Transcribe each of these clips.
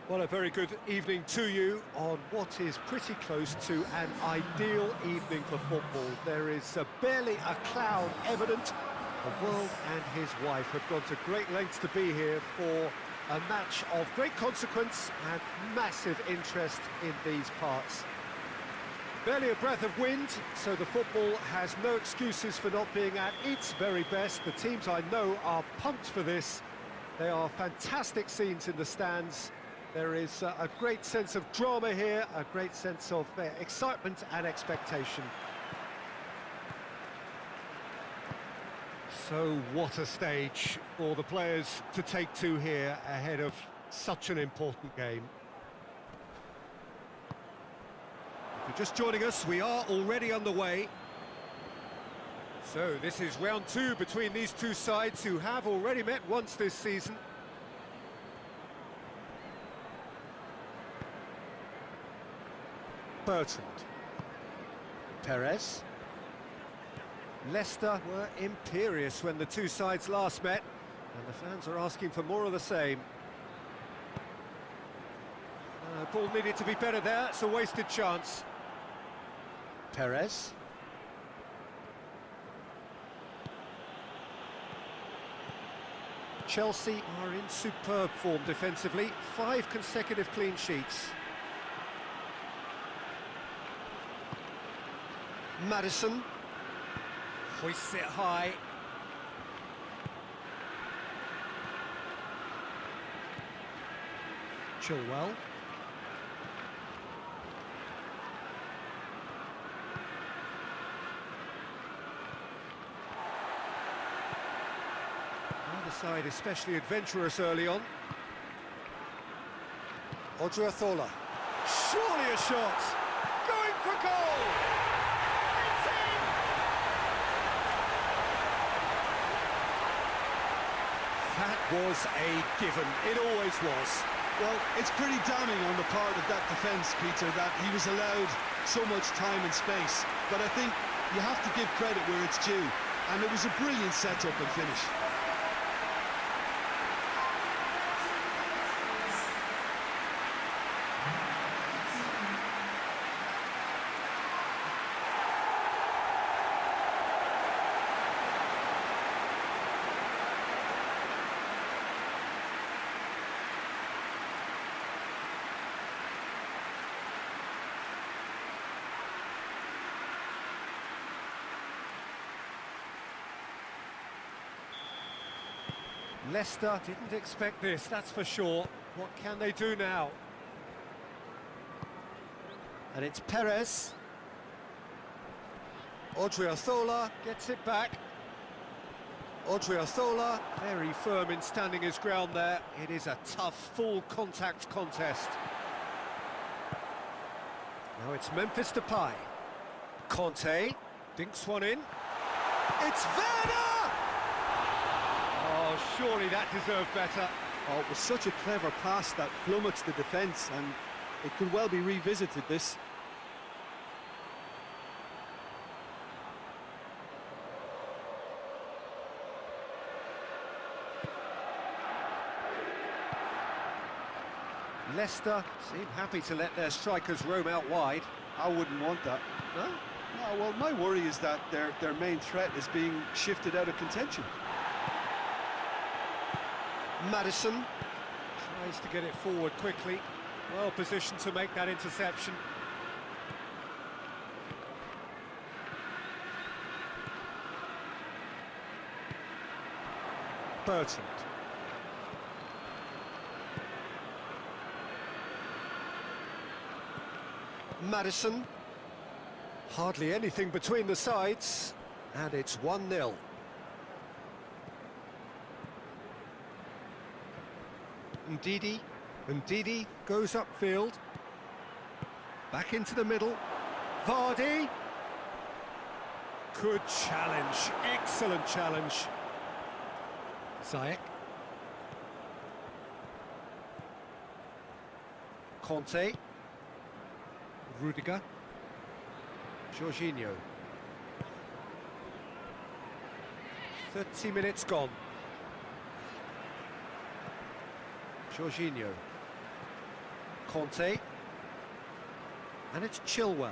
Well, a very good evening to you on what is pretty close to an ideal evening for football. There is barely a cloud evident. The world and his wife have gone to great lengths to be here for a match of great consequence and massive interest in these parts. Barely a breath of wind, so the football has no excuses for not being at its very best. The teams I know are pumped for this. They are fantastic scenes in the stands. There is a great sense of drama here, a great sense of excitement and expectation. So what a stage for the players to take to here ahead of such an important game. If you're just joining us, we are already underway. So this is round two between these two sides who have already met once this season. Bertrand. Perez. Leicester were imperious when the two sides last met, and the fans are asking for more of the same. Ball needed to be better there, it's a wasted chance. Perez. Chelsea are in superb form defensively, 5 consecutive clean sheets. Maddison hoists it high. Chilwell. Either side especially adventurous early on. Odriozola. Surely a shot! Going for goal! That was a given, it always was. Well, it's pretty damning on the part of that defence, Peter, that he was allowed so much time and space. But I think you have to give credit where it's due, and it was a brilliant set-up and finish. Leicester didn't expect this, that's for sure. What can they do now? And it's Perez. Odriozola gets it back. Odriozola, very firm in standing his ground there. It is a tough, full contact contest. Now it's Memphis Depay. Conte dinks one in. It's Werner! Oh, surely that deserved better. Oh, it was such a clever pass that flummoxed the defence, and it could well be revisited, this. Leicester seem happy to let their strikers roam out wide. I wouldn't want that. No? No, well, my worry is that their main threat is being shifted out of contention. Maddison tries to get it forward quickly, well positioned to make that interception. Bertrand. Maddison. Hardly anything between the sides, and it's 1-0. Ndidi goes upfield. Back into the middle. Vardy. Good challenge, excellent challenge. Ziyech. Conte. Rudiger. Jorginho. 30 minutes gone. Jorginho. Conte. And it's Chilwell.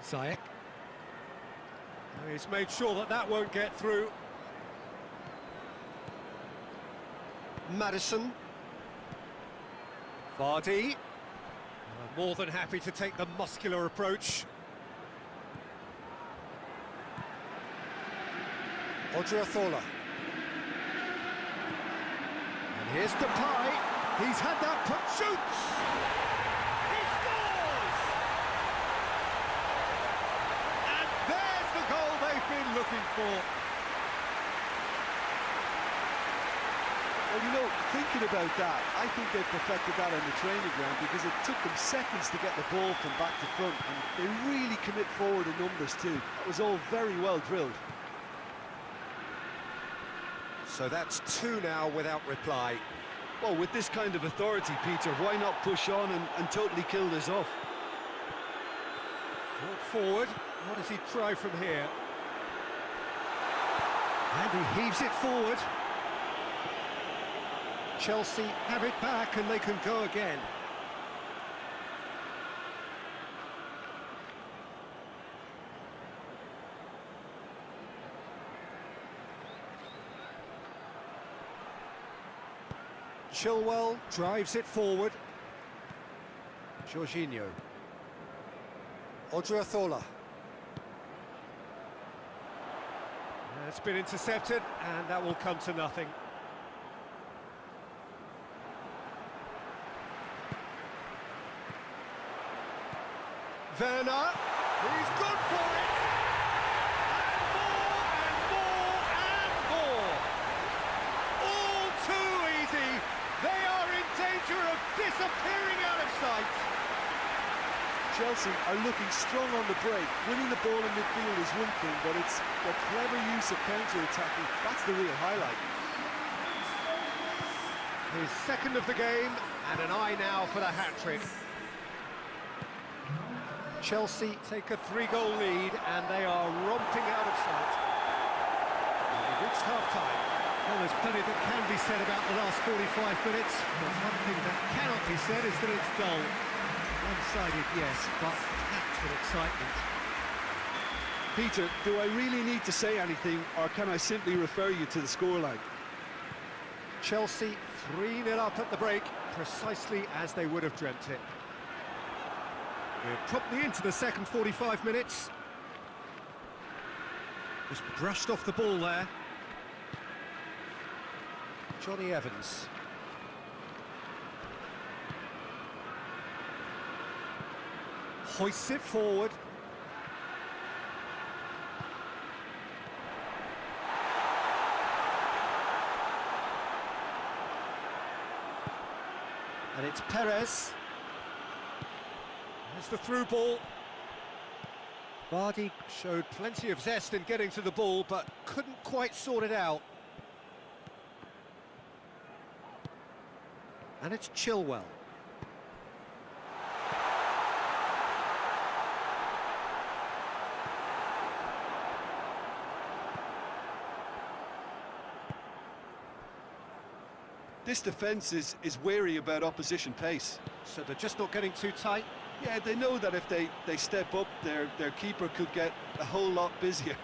Ziyech. He's made sure that that won't get through. Maddison. Vardy. More than happy to take the muscular approach. Odriozola. And here's Depay. He's had that put, shoots! He scores! And there's the goal they've been looking for. Well, you know, thinking about that, I think they perfected that on the training ground because it took them seconds to get the ball from back to front, and they really commit forward in numbers too. That was all very well drilled. So that's two now without reply. Well, with this kind of authority, Peter, why not push on and totally kill this off? Brought forward. What does he try from here? And he heaves it forward. Chelsea have it back and they can go again. Chilwell drives it forward. Jorginho. Odriozola. It's been intercepted, and that will come to nothing. Werner, he's good for it! And more, and more! All too easy! They are in danger of disappearing out of sight! Chelsea are looking strong on the break. Winning the ball in midfield is one thing, but it's the clever use of counter-attacking. That's the real highlight. His second of the game, and an eye now for the hat-trick. Chelsea take a 3-goal lead, and they are romping out of sight. And we've reached half-time. Well, there's plenty that can be said about the last 45 minutes, but one thing that cannot be said is that it's dull. One-sided, yes, but packed with excitement. Peter, do I really need to say anything, or can I simply refer you to the scoreline? Chelsea 3-0 up at the break, precisely as they would have dreamt it. We're promptly into the second 45 minutes. Just brushed off the ball there. Johnny Evans. Hoists it forward. And it's Perez. There's the through ball. Vardy showed plenty of zest in getting to the ball, but couldn't quite sort it out. And it's Chilwell. This defence is wary about opposition pace. So they're just not getting too tight. Yeah, they know that if they step up, their keeper could get a whole lot busier.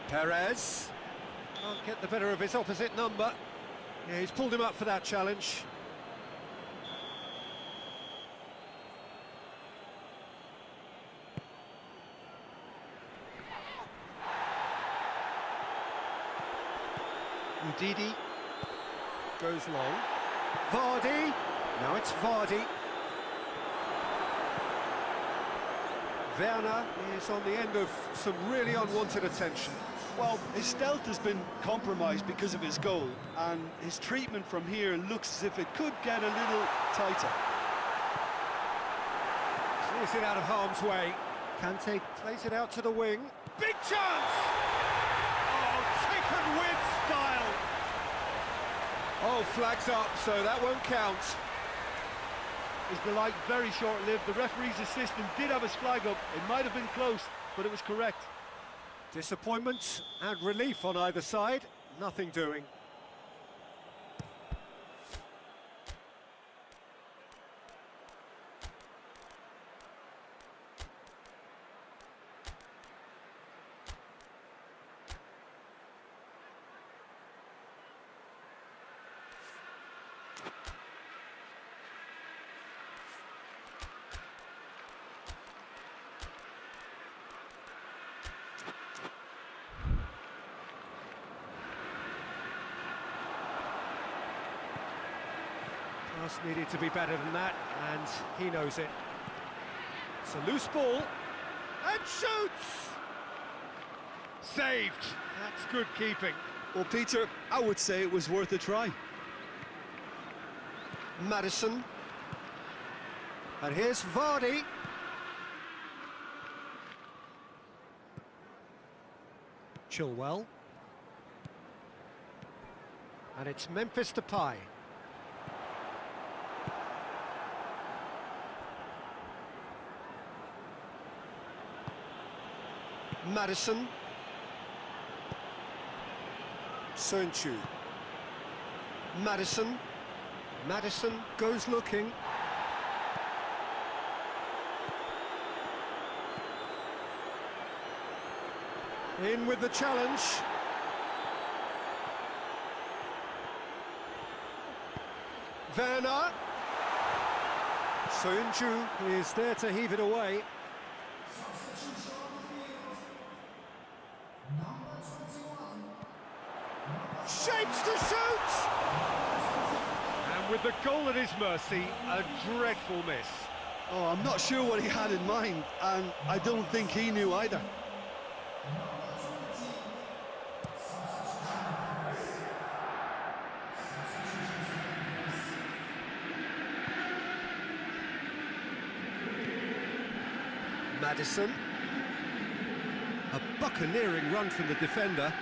Perez can't get the better of his opposite number. Yeah, he's pulled him up for that challenge. Ndidi goes long. Vardy. Now it's Vardy. Werner is on the end of some really unwanted attention. Well, his stealth has been compromised because of his goal, and his treatment from here looks as if it could get a little tighter. Clears it out of harm's way. Kante plays it out to the wing. Big chance! Oh, taken with style! Oh, flags up, so that won't count. His delight very short-lived. The referee's assistant did have his flag up. It might have been close, but it was correct. Disappointment and relief on either side. Nothing doing. Just needed to be better than that, and he knows it. It's a loose ball, and shoots! Saved. That's good keeping. Well, Peter, I would say it was worth a try. Maddison. And here's Vardy. Chilwell. And it's Memphis Depay. Maddison. Sönchu. Maddison. Maddison goes looking. In with the challenge. Werner. Sönchu is there to heave it away. Shapes to shoot! And with the goal at his mercy, a dreadful miss. Oh, I'm not sure what he had in mind, and I don't think he knew either. Maddison. A buccaneering run from the defender.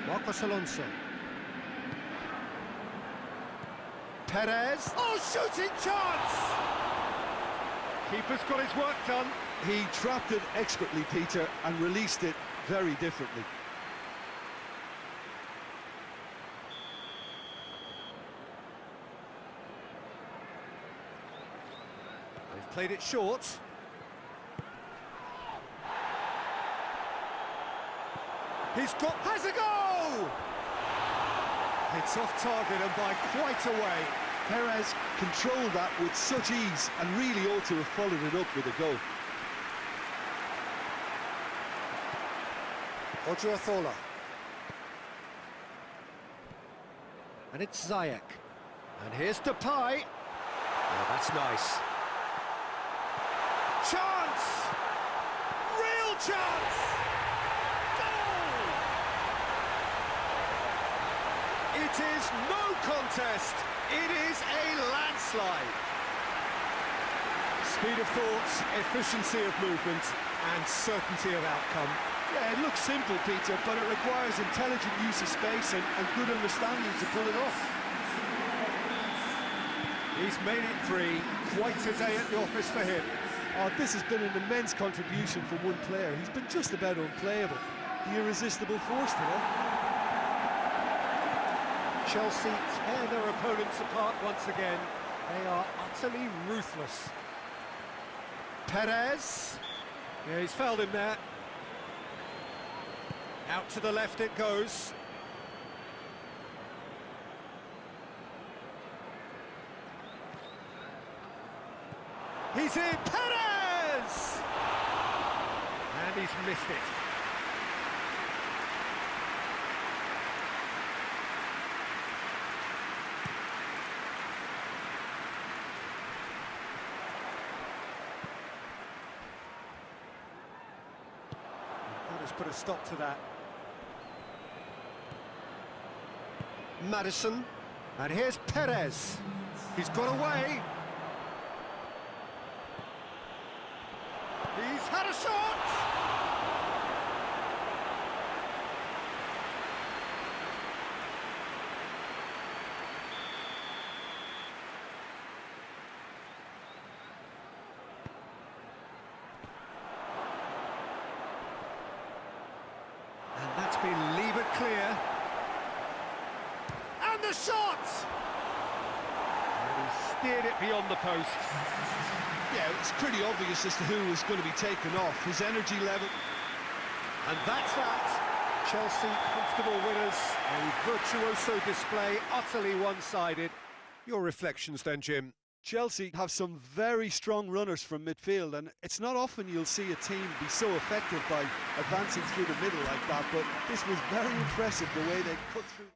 Marcos Alonso. Perez. Oh, shooting chance! Keeper's got his work done. He trapped it expertly, Peter, and released it very differently. They've played it short. Has a go! It's off target and by quite a way. Perez controlled that with such ease and really ought to have followed it up with a goal. Odriozola. And it's Ziyech. And here's Depay. Oh, that's nice. Chance! Real chance! Goal! It is no contest. It is a landslide. Speed of thought, efficiency of movement, and certainty of outcome. Yeah, it looks simple, Peter, but it requires intelligent use of space and good understanding to pull it off. He's made it three. Quite a day at the office for him. Oh, this has been an immense contribution from one player. He's been just about unplayable. The irresistible force today. Chelsea tear their opponents apart once again. They are utterly ruthless. Perez. Yeah, he's fouled him there. Out to the left it goes. He's in. Perez! And he's missed it. Let's put a stop to that. Maddison, and here's Perez. He's got away. He's had a shot! And that's been levered clear. And the shot! And he steered it beyond the post. Yeah, it's pretty obvious as to who was going to be taken off. His energy level. And that's that. Chelsea comfortable winners. A virtuoso display, utterly one-sided. Your reflections then, Jim? Chelsea have some very strong runners from midfield, and it's not often you'll see a team be so effective by advancing through the middle like that, but this was very impressive the way they cut through.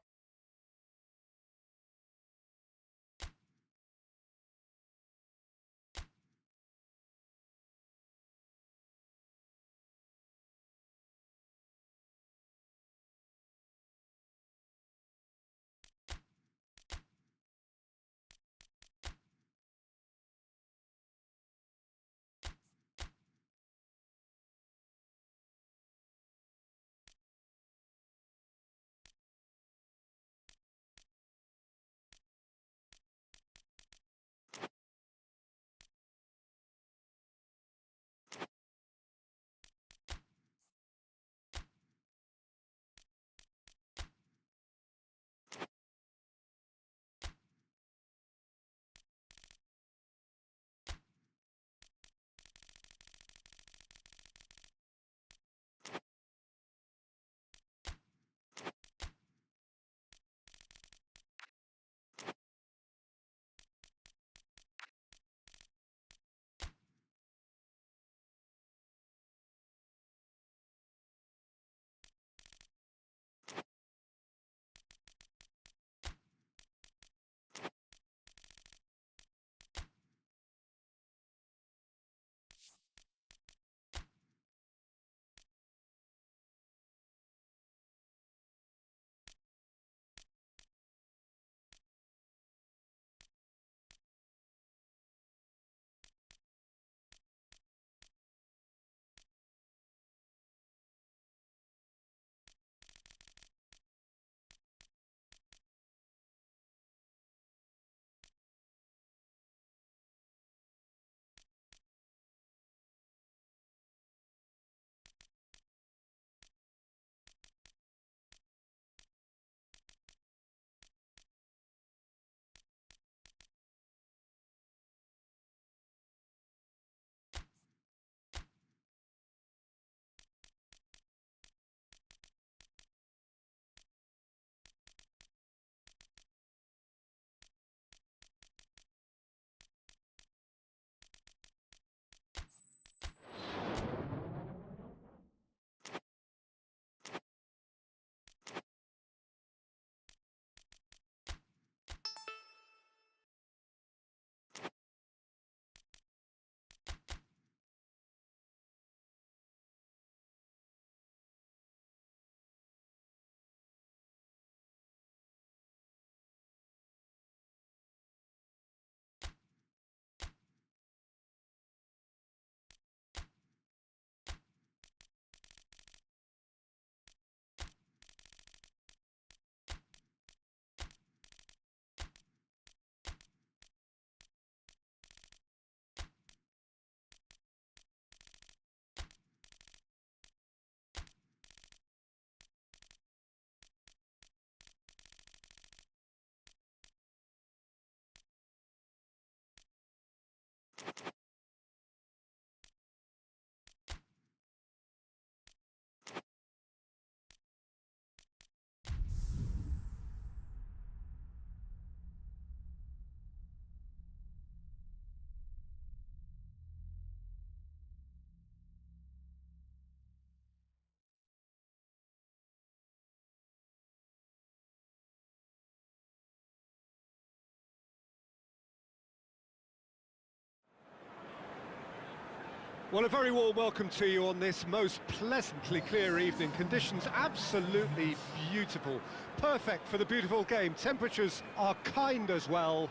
Well, a very warm welcome to you on this most pleasantly clear evening. Conditions absolutely beautiful, perfect for the beautiful game. Temperatures are kind as well,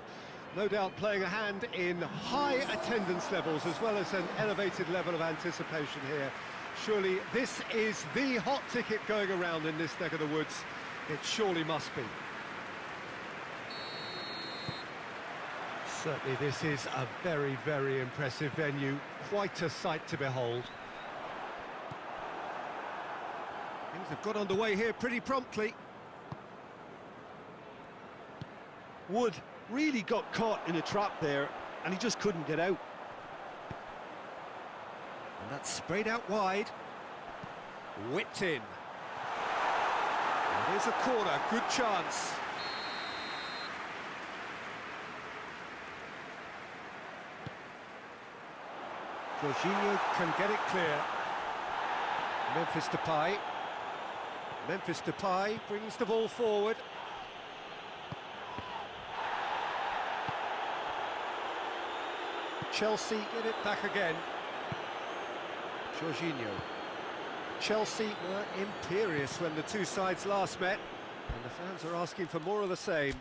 no doubt playing a hand in high attendance levels as well as an elevated level of anticipation here. Surely this is the hot ticket going around in this neck of the woods. It surely must be. Certainly this is a very, very impressive venue, quite a sight to behold. Things have got underway here pretty promptly. Wood really got caught in a trap there, and he just couldn't get out. And that's sprayed out wide. Whipped in. Here's a corner, good chance. Jorginho can get it clear. Memphis Depay. Memphis Depay brings the ball forward. Chelsea get it back again. Jorginho. Chelsea were imperious when the two sides last met, and the fans are asking for more of the same.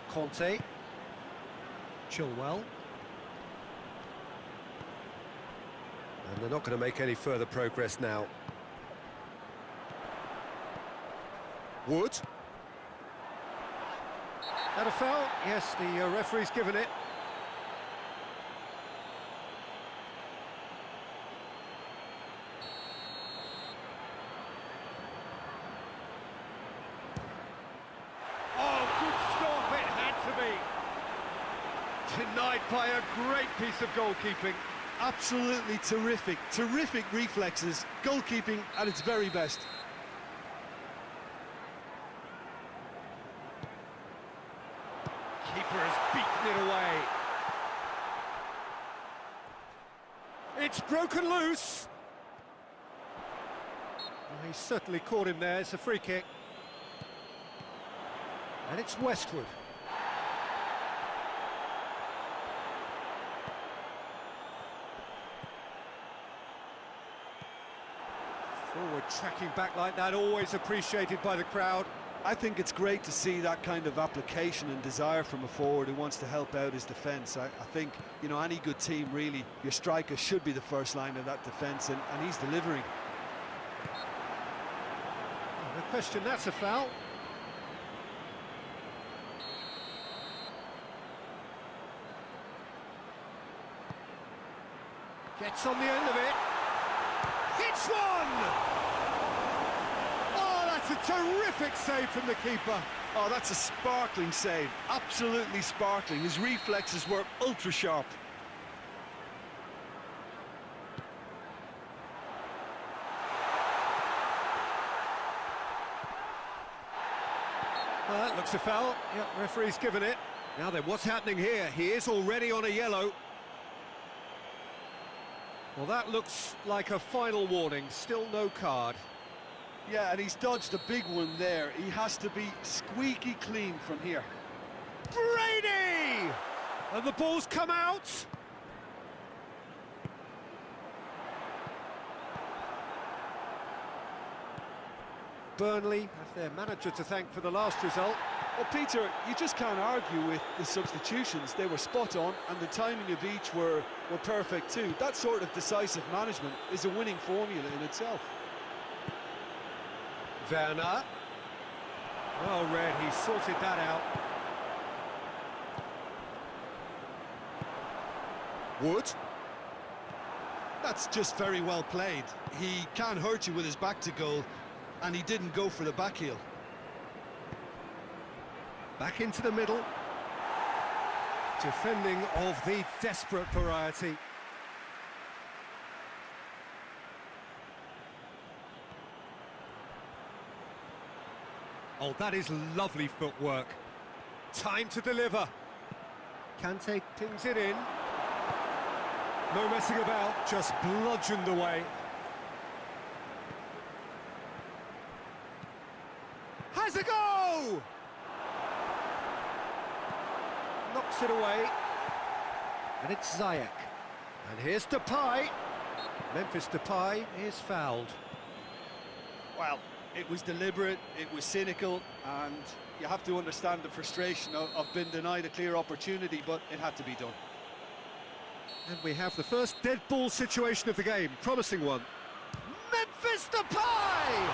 Conte. Chilwell. And they're not going to make any further progress now. Wood. That a foul? Yes, the referee's given it. Oh, good stop, it had to be. Denied by a great piece of goalkeeping. Absolutely terrific, terrific reflexes, goalkeeping at its very best. Keeper has beaten it away. It's broken loose. Well, he certainly caught him there. It's a free kick. And it's Westwood. Forward tracking back like that, always appreciated by the crowd. I think it's great to see that kind of application and desire from a forward who wants to help out his defence. I think, you know, any good team, really, your striker should be the first line of that defence, and he's delivering. No question, that's a foul. Gets on the end of it. Hits one! Oh, that's a terrific save from the keeper. Oh, that's a sparkling save. Absolutely sparkling. His reflexes were ultra sharp. Well, that looks a foul. Yep, referee's given it. Now then, what's happening here? He is already on a yellow. Well, that looks like a final warning. Still no card. Yeah, and he's dodged a big one there. He has to be squeaky clean from here. Brady! And the ball's come out. Burnley have their manager to thank for the last result. Well, Peter, you just can't argue with the substitutions. They were spot on, and the timing of each were perfect too. That sort of decisive management is a winning formula in itself. Werner. Well read, he sorted that out. Wood. That's just very well played. He can't hurt you with his back to goal, and he didn't go for the back heel. Back into the middle. Defending of the desperate variety. Oh, that is lovely footwork. Time to deliver. Kante pings it in. No messing about, just bludgeoned away. Has a go! Knocks it away. And it's Ziyech. And here's Depay. Memphis Depay is fouled. Well, it was deliberate, it was cynical, and you have to understand the frustration of being denied a clear opportunity, but it had to be done. And we have the first dead ball situation of the game, promising one. Memphis Depay!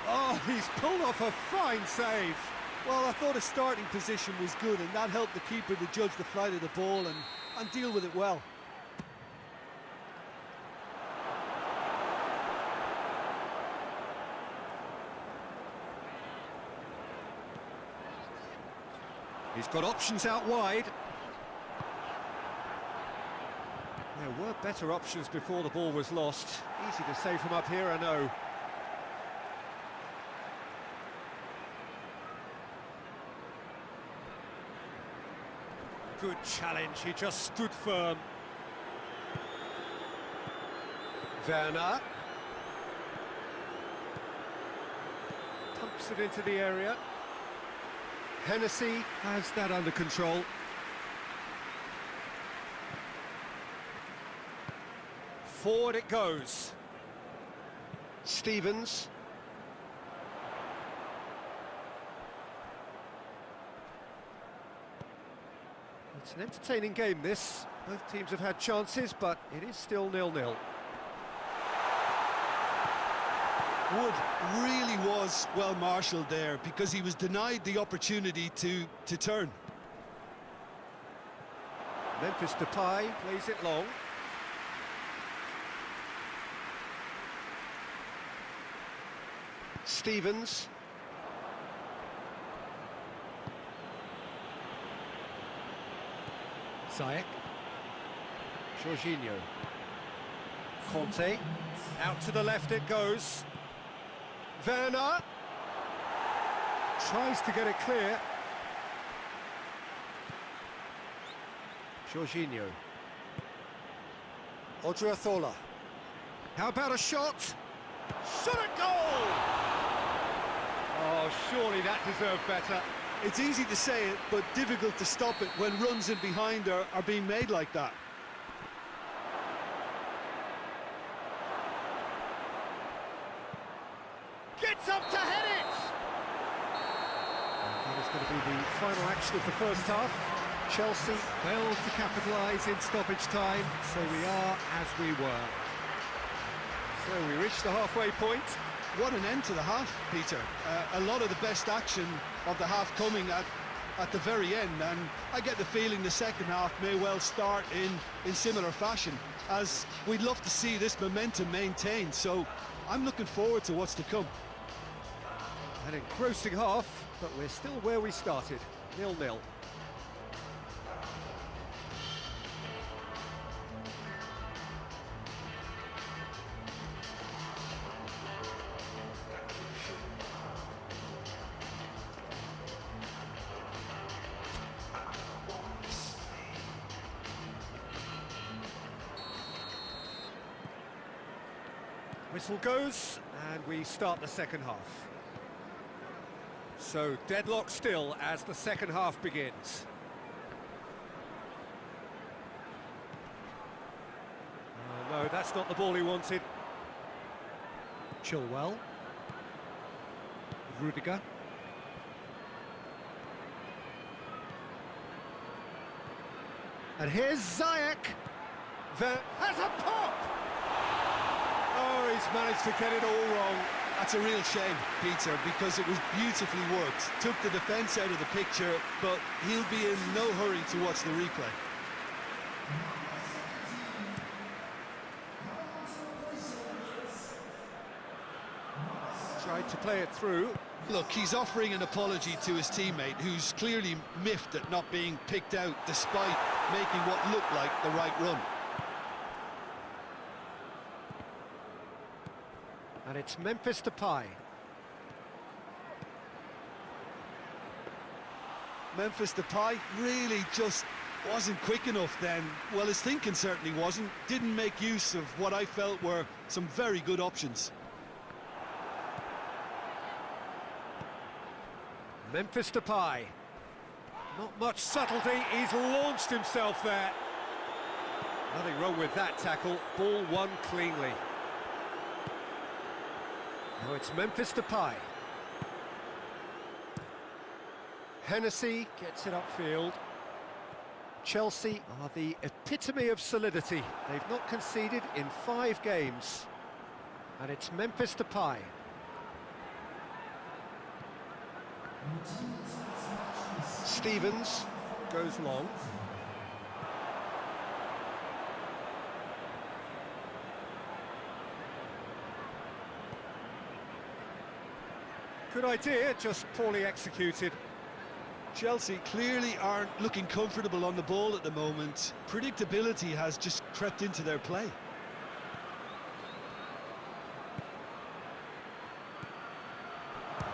Oh, he's pulled off a fine save. Well, I thought his starting position was good, and that helped the keeper to judge the flight of the ball and deal with it well. He's got options out wide. They're There were better options before the ball was lost. Easy to say from up here, I know. Good challenge, he just stood firm. Werner. Pumps it into the area. Hennessy has that under control. Forward it goes. Stevens. It's an entertaining game, this. Both teams have had chances, but it is still 0-0. Wood really was well marshalled there because he was denied the opportunity to turn. Memphis Depay plays it long. Stevens. Ziyech. Jorginho. Conte. Out to the left it goes. Werner. Tries to get it clear. Jorginho. Odriozola. How about a shot? Shot a goal! Oh, surely that deserved better. It's easy to say it, but difficult to stop it when runs in behind are being made like that. Gets up to head it! That is going to be the final action of the first half. Chelsea failed to capitalise in stoppage time, so we are as we were. So we reached the halfway point. What an end to the half, Peter. A lot of the best action of the half coming at the very end, and I get the feeling the second half may well start in similar fashion, as we'd love to see this momentum maintained, so I'm looking forward to what's to come. An engrossing half, but we're still where we started, 0-0. Whistle goes, and we start the second half. So, deadlock still as the second half begins. No, that's not the ball he wanted. Chilwell. Rudiger. And here's Ziyech. Has a pop! Oh, he's managed to get it all wrong. That's a real shame, Peter, because it was beautifully worked. Took the defence out of the picture, but he'll be in no hurry to watch the replay. Tried to play it through. Look, he's offering an apology to his teammate, who's clearly miffed at not being picked out despite making what looked like the right run. And it's Memphis Depay. Memphis Depay really just wasn't quick enough then. Well, his thinking certainly wasn't. Didn't make use of what I felt were some very good options. Memphis Depay. Not much subtlety, he's launched himself there. Nothing wrong with that tackle, ball won cleanly. Now it's Memphis Depay. Hennessy gets it upfield. Chelsea are the epitome of solidity. They've not conceded in 5 games. And it's Memphis Depay. Stevens goes long. Good idea, just poorly executed. Chelsea clearly aren't looking comfortable on the ball at the moment. Predictability has just crept into their play.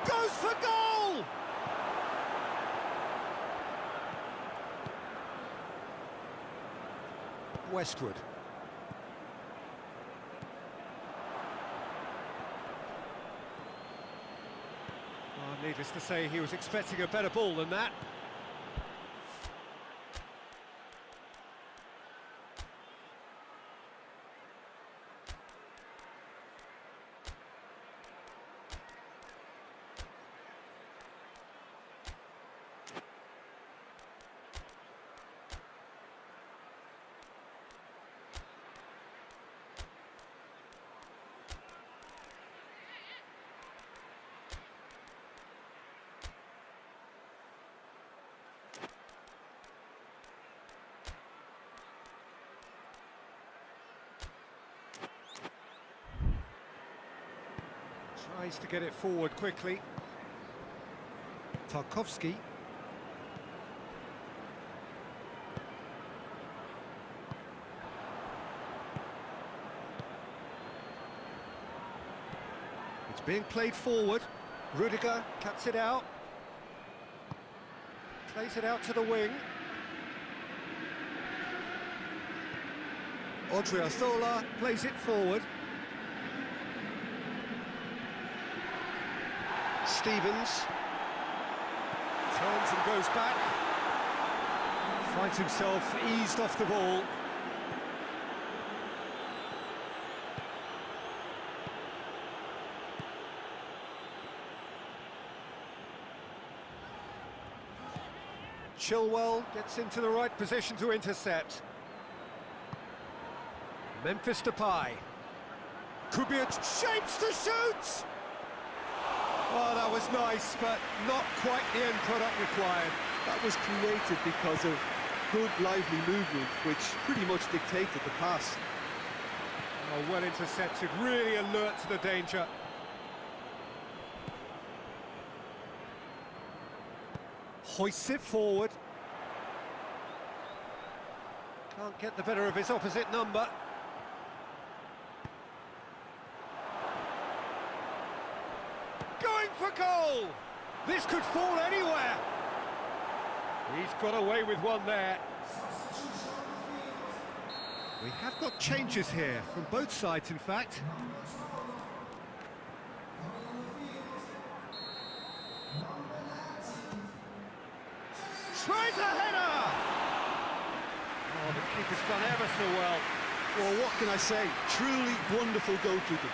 Goes for goal! Westwood. Oh, needless to say, he was expecting a better ball than that. Tries to get it forward quickly. Tarkowski. It's being played forward. Rudiger cuts it out. Plays it out to the wing. Odriozola plays it forward. Stevens turns and goes back, finds himself eased off the ball. Chilwell gets into the right position to intercept. Memphis Depay. Kubiak shapes to shoot! Oh, that was nice, but not quite the end product required. That was created because of good, lively movement, which pretty much dictated the pass. Oh, well intercepted, really alert to the danger. Hoists it forward. Can't get the better of his opposite number. Going for goal! This could fall anywhere. He's got away with one there. We have got changes here, from both sides in fact. Tries a header! Oh, the keeper's done ever so well. Well, what can I say? Truly wonderful goalkeeping.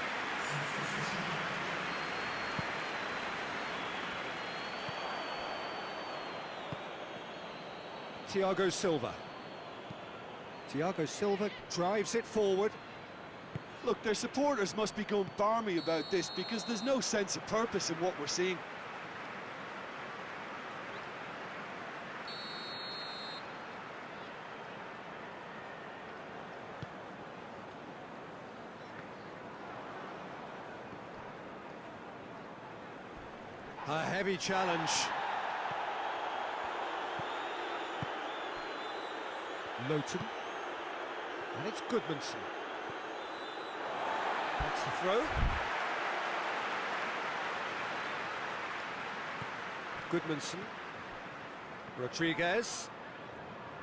Thiago Silva. Thiago Silva drives it forward. Look, their supporters must be going barmy about this because there's no sense of purpose in what we're seeing. A heavy challenge. Lowton. And it's Goodmanson. That's the throw. Goodmanson. Rodriguez.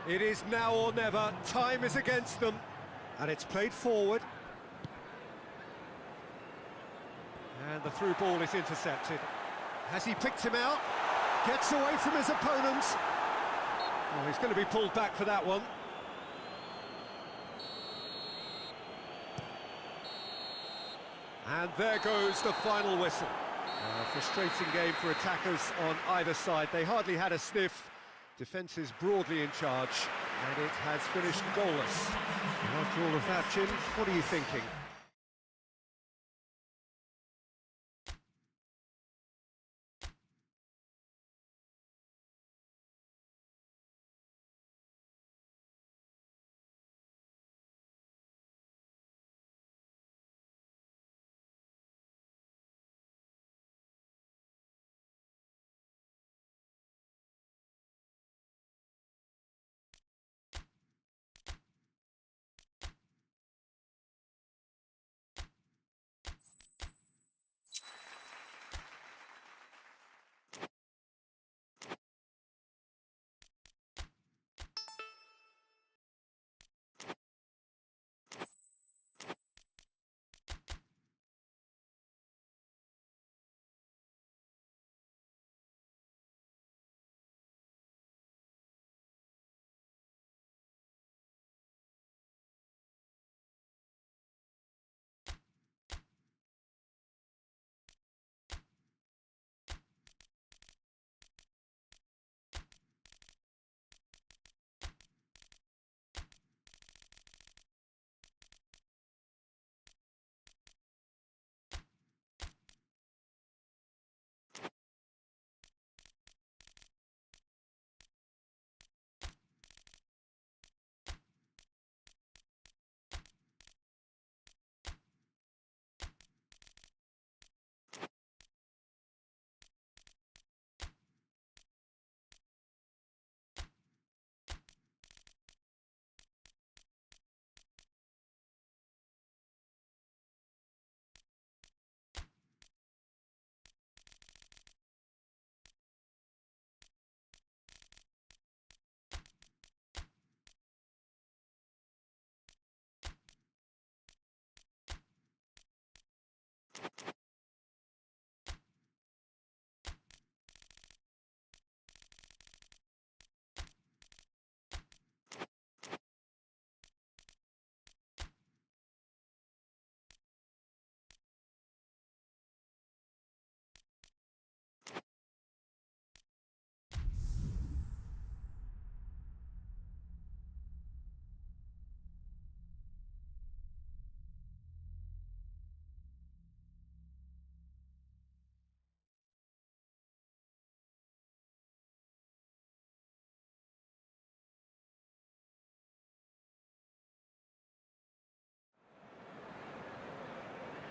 It is now or never. Time is against them. And it's played forward. And the through ball is intercepted. Has he picked him out? Gets away from his opponent. Oh, he's going to be pulled back for that one. And there goes the final whistle. A frustrating game for attackers on either side. They hardly had a sniff. Defence is broadly in charge, and it has finished goalless. And after all of that, Jim, what are you thinking?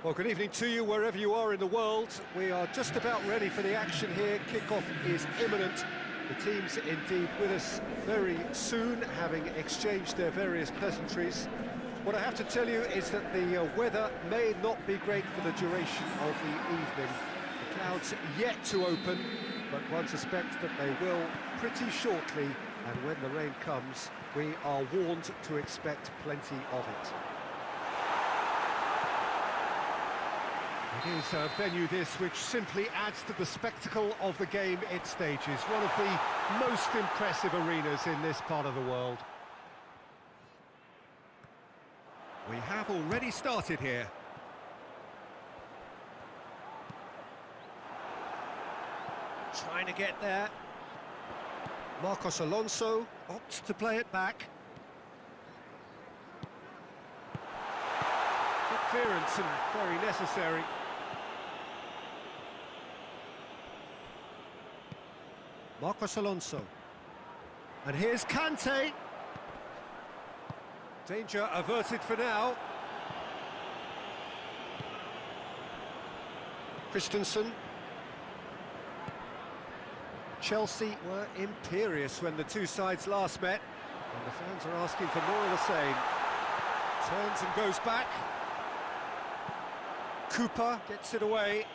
Well, good evening to you, wherever you are in the world. We are just about ready for the action here. Kickoff is imminent. The team's indeed with us very soon, having exchanged their various pleasantries. What I have to tell you is that the weather may not be great for the duration of the evening. The clouds yet to open, but one suspects that they will pretty shortly, and when the rain comes, we are warned to expect plenty of it. It is a venue this which simply adds to the spectacle of the game it stages. One of the most impressive arenas in this part of the world. We have already started here. Trying to get there. Marcos Alonso opts to play it back. Good clearance and very necessary. Marcos Alonso. And here's Kante. Danger averted for now. Christensen. Chelsea were imperious when the two sides last met, and the fans are asking for more of the same. Turns and goes back. Cooper gets it away.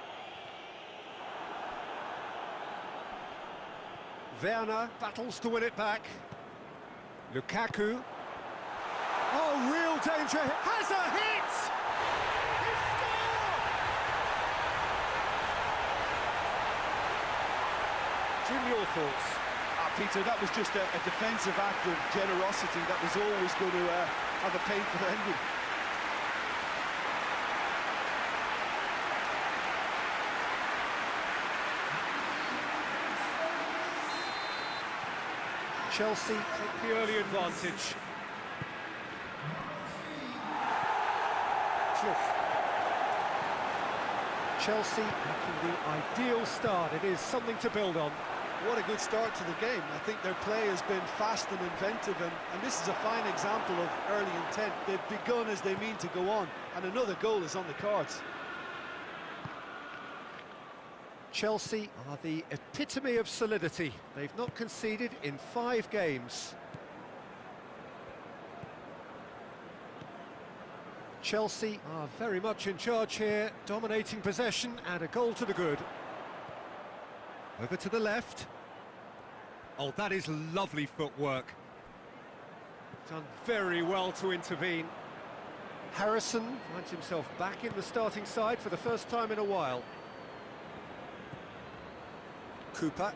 Werner battles to win it back. Lukaku. Oh, real danger. Has a hit! He scored! Jim, your thoughts? Peter, that was just a defensive act of generosity that was always going to have a painful ending. Chelsea take the early advantage. Chelsea making the ideal start. It is something to build on. What a good start to the game. I think their play has been fast and inventive, and this is a fine example of early intent. They've begun as they mean to go on, and another goal is on the cards. Chelsea are the epitome of solidity. They've not conceded in 5 games. Chelsea are very much in charge here, dominating possession and a goal to the good. Over to the left. Oh, that is lovely footwork. Done very well to intervene. Harrison finds himself back in the starting side for the first time in a while. Cooper.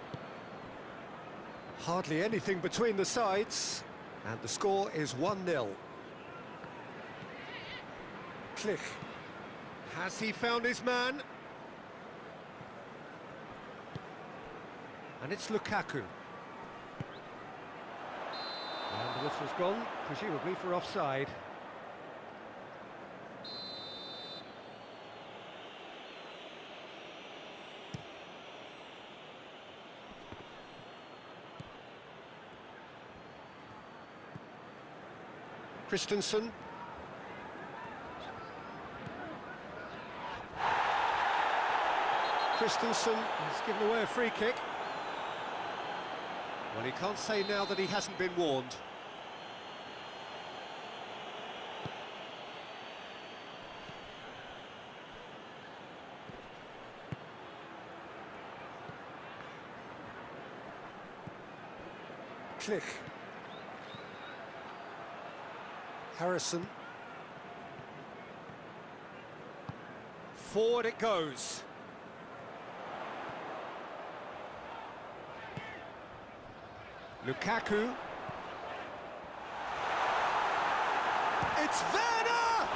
Hardly anything between the sides, and the score is 1-0. Klich. Has he found his man? And it's Lukaku. And the whistle's gone, presumably for offside. Christensen. Christensen has given away a free kick. Well, he can't say now that he hasn't been warned. Klich. Harrison. Forward it goes. Lukaku. It's Werner!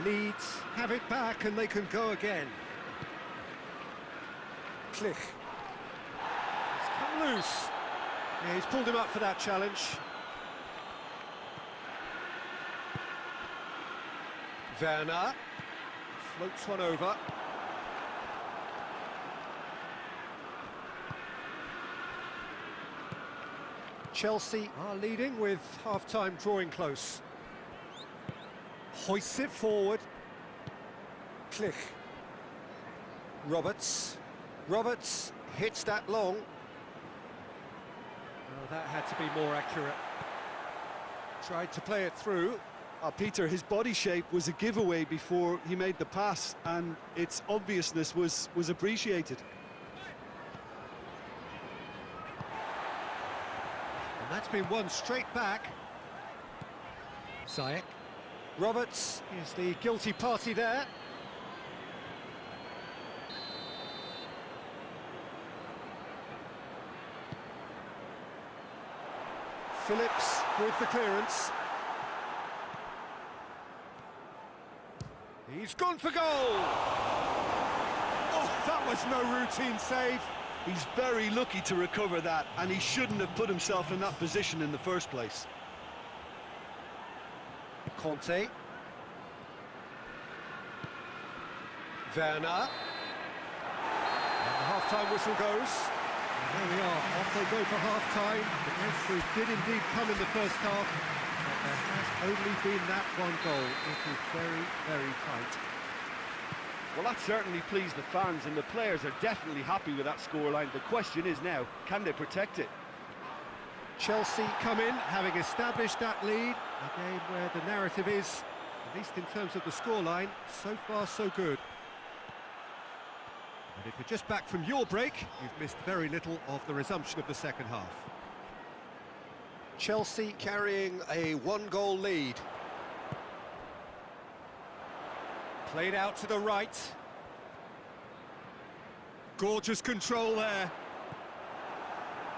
Leeds have it back and they can go again. Klich. It's come loose. Yeah, he's pulled him up for that challenge. Werner floats one over. Chelsea are leading with half-time drawing close. Hoists it forward. Click. Roberts hits that long. Oh, that had to be more accurate. Tried to play it through. Peter, his body shape was a giveaway before he made the pass, and its obviousness was appreciated. And that's been won straight back. Ziyech. Roberts is the guilty party there. Phillips with the clearance. He's gone for goal! Oh, that was no routine save. He's very lucky to recover that, and he shouldn't have put himself in that position in the first place. Conte. Werner. And the half-time whistle goes. And there we are, off they go for half-time. The breakthrough did indeed come in the first half, but there has only been that one goal. It is very, very tight. Well, that certainly pleased the fans, and the players are definitely happy with that scoreline. The question is now, can they protect it? Chelsea come in, having established that lead. A game where the narrative is, at least in terms of the scoreline, so far so good. And if you're just back from your break, you've missed very little of the resumption of the second half. Chelsea carrying a one-goal lead. Played out to the right. Gorgeous control there.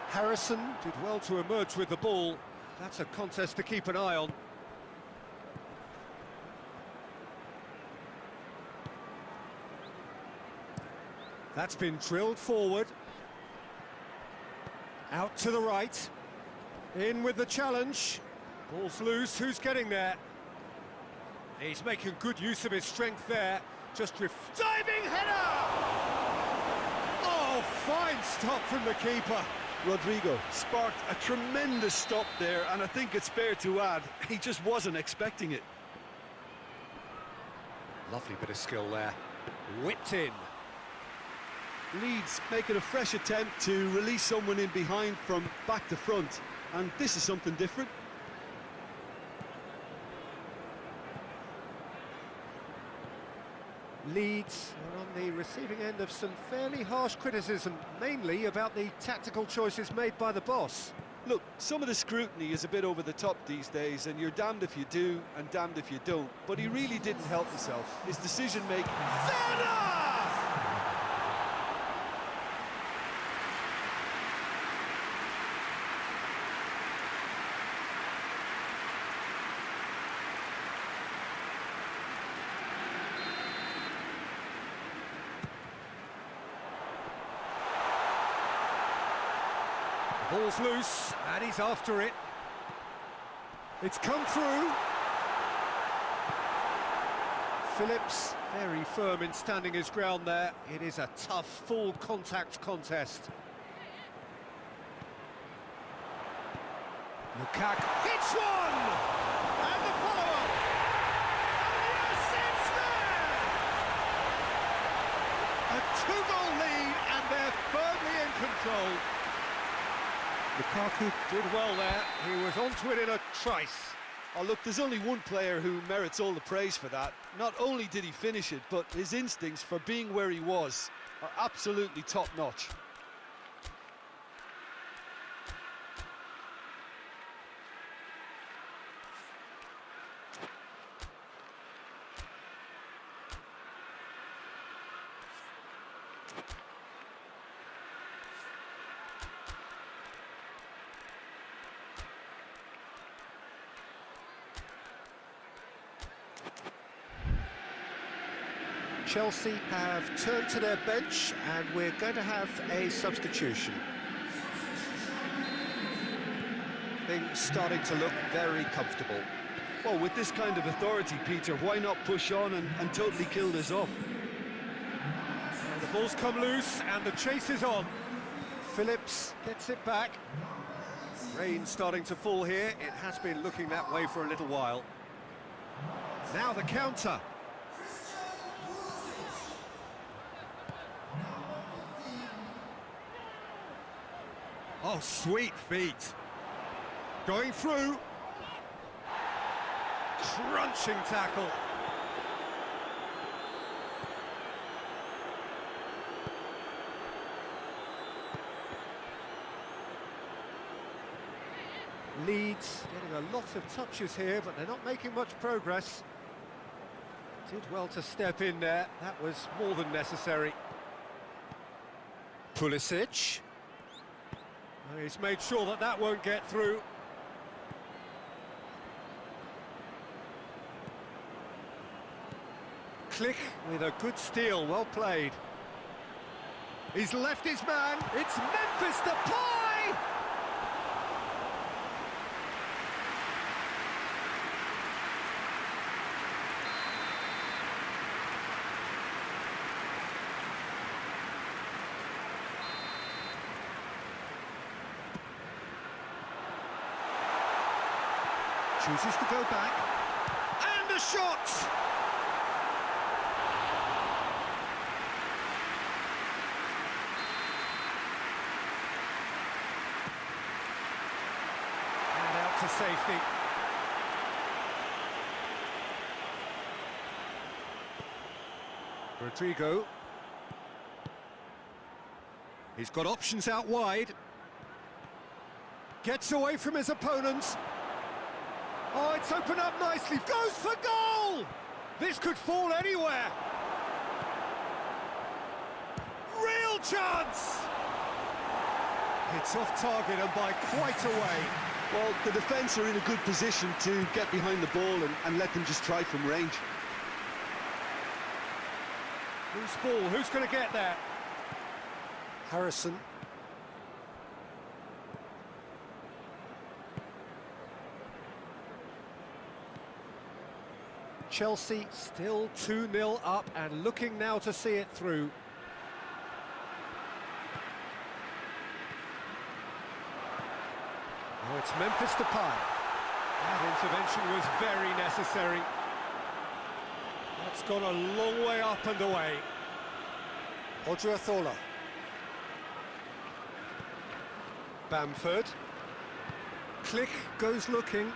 Harrison did well to emerge with the ball. That's a contest to keep an eye on. That's been drilled forward. Out to the right. In with the challenge. Ball's loose, who's getting there? He's making good use of his strength there. Diving header! Oh, fine stop from the keeper. Rodrigo sparked a tremendous stop there, and I think it's fair to add, he just wasn't expecting it. Lovely bit of skill there. Whipped in. Leeds making a fresh attempt to release someone in behind from back to front, and this is something different. Leeds are on the receiving end of some fairly harsh criticism, mainly about the tactical choices made by the boss. Look, some of the scrutiny is a bit over the top these days, and you're damned if you do and damned if you don't, but he really didn't help himself. His decision-making... Ball's loose, and he's after it. It's come through. Phillips, very firm in standing his ground there. It is a tough, full contact contest. Lukaku hits one! And the follow-up! And yes, it's there! A two-goal lead, and they're firmly in control. Lukaku did well there. He was onto it in a trice. Oh, look, there's only one player who merits all the praise for that. Not only did he finish it, but his instincts for being where he was are absolutely top-notch. Chelsea have turned to their bench, and we're going to have a substitution. Things starting to look very comfortable. Well, with this kind of authority, Peter, why not push on and totally kill this off? And the ball's come loose, and the chase is on. Phillips gets it back. Rain starting to fall here. It has been looking that way for a little while. Now the counter. Oh, sweet feet. Going through. Crunching tackle. Leeds getting a lot of touches here, but they're not making much progress. Did well to step in there. That was more than necessary. Pulisic. He's made sure that that won't get through. Click with a good steal, well played. He's left his man. It's Memphis Depay! Chooses to go back. And a shot! And out to safety. Rodrigo. He's got options out wide. Gets away from his opponents. Oh, it's opened up nicely. Goes for goal! This could fall anywhere. Real chance! It's off target and by quite a way. Well, the defence are in a good position to get behind the ball and let them just try from range. Loose ball, who's going to get there? Harrison. Chelsea still 2-0 up and looking now to see it through. Oh, it's Memphis Depay. That intervention was very necessary. That's gone a long way up and away. Odriozola. Bamford. Click goes looking.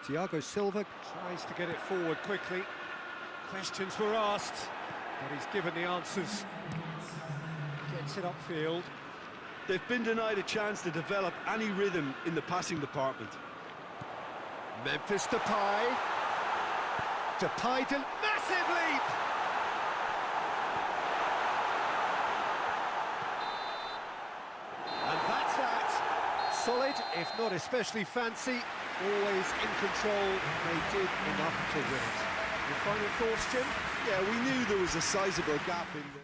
Thiago Silva tries to get it forward quickly. Questions were asked, but he's given the answers. Gets it upfield. They've been denied a chance to develop any rhythm in the passing department. Memphis Depay. Depay to massive leap! And that's that. Solid, if not especially fancy. Always in control, they did enough to win it. Your final thoughts, Jim? Yeah, we knew there was a sizable gap in the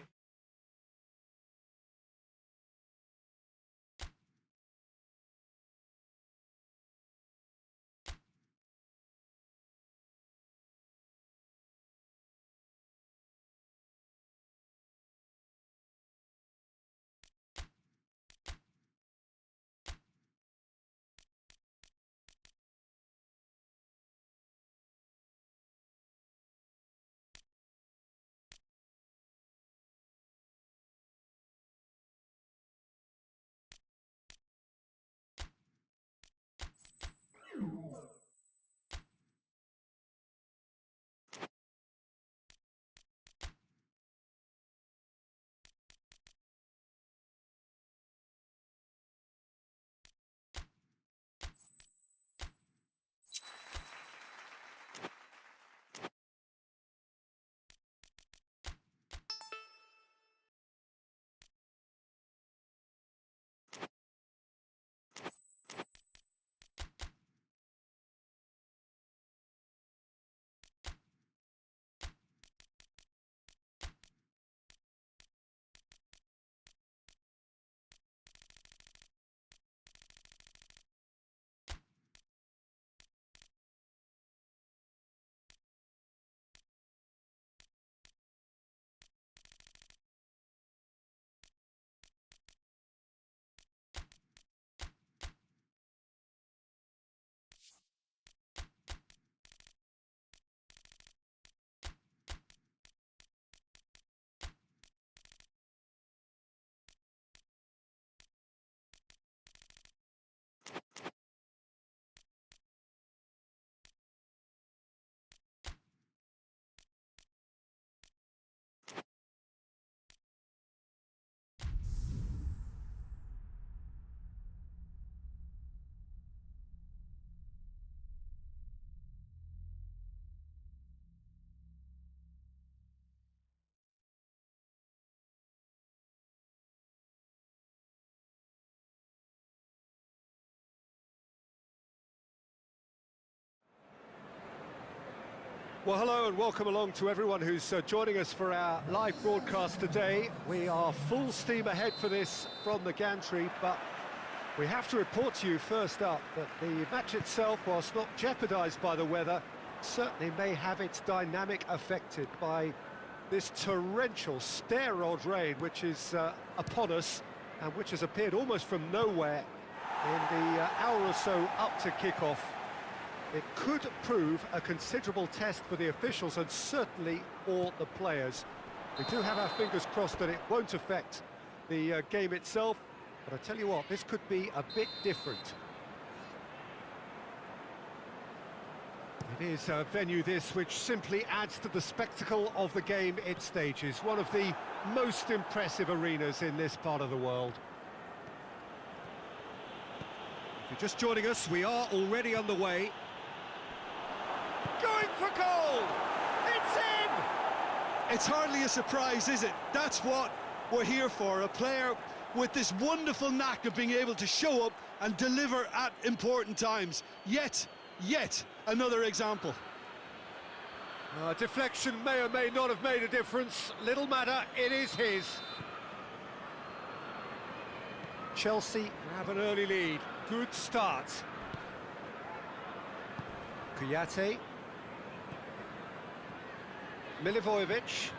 Well, hello and welcome along to everyone who's joining us for our live broadcast today. We are full steam ahead for this from the gantry, but we have to report to you first up that the match itself, whilst not jeopardised by the weather, certainly may have its dynamic affected by this torrential stair-rod rain which is upon us and which has appeared almost from nowhere in the hour or so up to kick-off. It could prove a considerable test for the officials and certainly for the players. We do have our fingers crossed that it won't affect the game itself, but I tell you what, this could be a bit different. It is a venue this which simply adds to the spectacle of the game it stages. One of the most impressive arenas in this part of the world. If you're just joining us, we are already underway. Going for goal! It's in! It's hardly a surprise, is it? That's what we're here for, a player with this wonderful knack of being able to show up and deliver at important times. Yet another example. Deflection may or may not have made a difference. Little matter, it is his. Chelsea have an early lead. Good start. Kuyate. Milivojevic.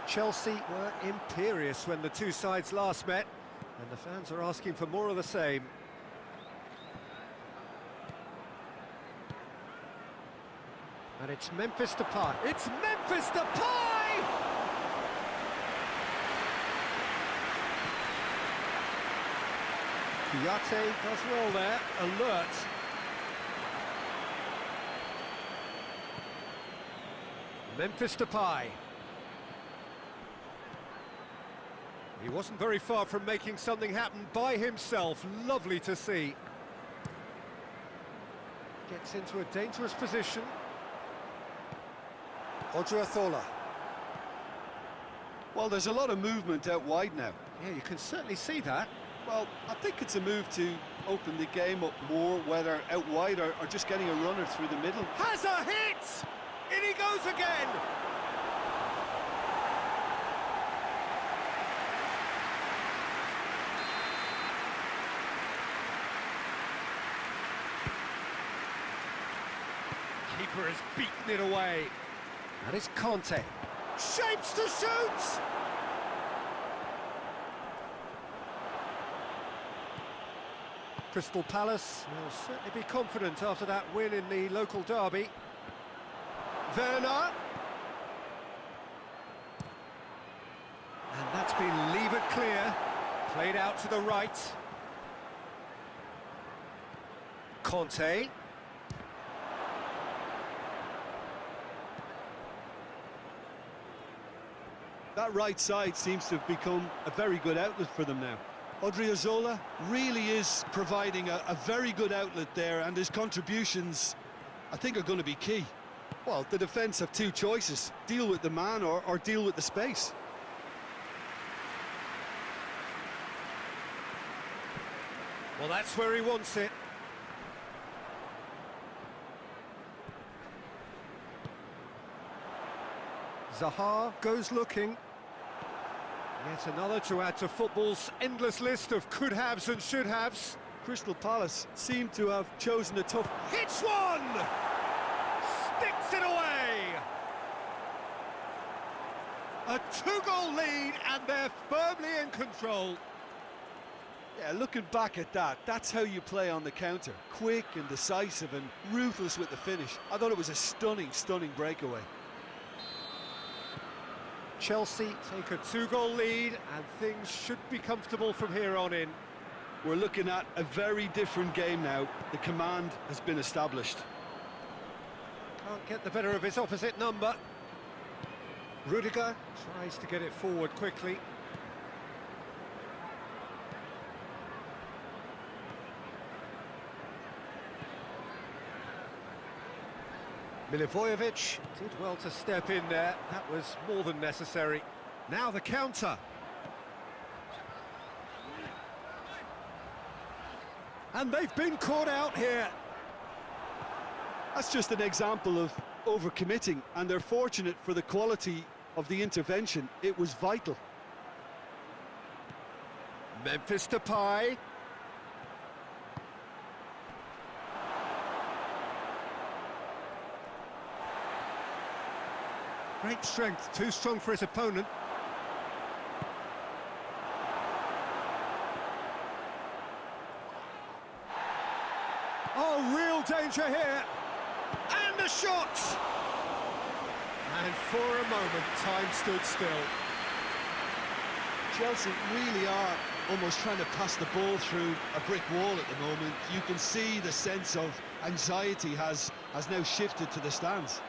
Chelsea were imperious when the two sides last met, and the fans are asking for more of the same. And it's Memphis Depay. It's Memphis Depay! Kuyate does well there, alert. Memphis Depay. He wasn't very far from making something happen by himself. Lovely to see. Gets into a dangerous position. Odriozola. Well, there's a lot of movement out wide now. Yeah, you can certainly see that. Well, I think it's a move to open the game up more, whether out wide or just getting a runner through the middle. Has a hit! In he goes again! Keeper has beaten it away. That is Conte. Shapes to shoot! Crystal Palace will certainly be confident after that win in the local derby. Werner. And that's been levered clear. Played out to the right. Conte. That right side seems to have become a very good outlet for them now. Odriozola really is providing a very good outlet there, and his contributions, I think, are going to be key. Well, the defence have two choices: deal with the man or deal with the space. Well, that's where he wants it. Zaha goes looking. Yet another to add to football's endless list of could-haves and should-haves. Crystal Palace seem to have chosen a tough... Hits one! Sticks it away! A two-goal lead, and they're firmly in control. Yeah, looking back at that, that's how you play on the counter. Quick and decisive and ruthless with the finish. I thought it was a stunning breakaway. Chelsea take a two-goal lead, and things should be comfortable from here on in. We're looking at a very different game now. The command has been established. Can't get the better of his opposite number. Rudiger tries to get it forward quickly. Milivojevic did well to step in there. That was more than necessary. Now the counter. And they've been caught out here. That's just an example of overcommitting, and they're fortunate for the quality of the intervention. It was vital. Memphis Depay. Great strength, too strong for his opponent. Oh, real danger here. And a shot! And for a moment, time stood still. Chelsea really are almost trying to pass the ball through a brick wall at the moment. You can see the sense of anxiety has now shifted to the stands.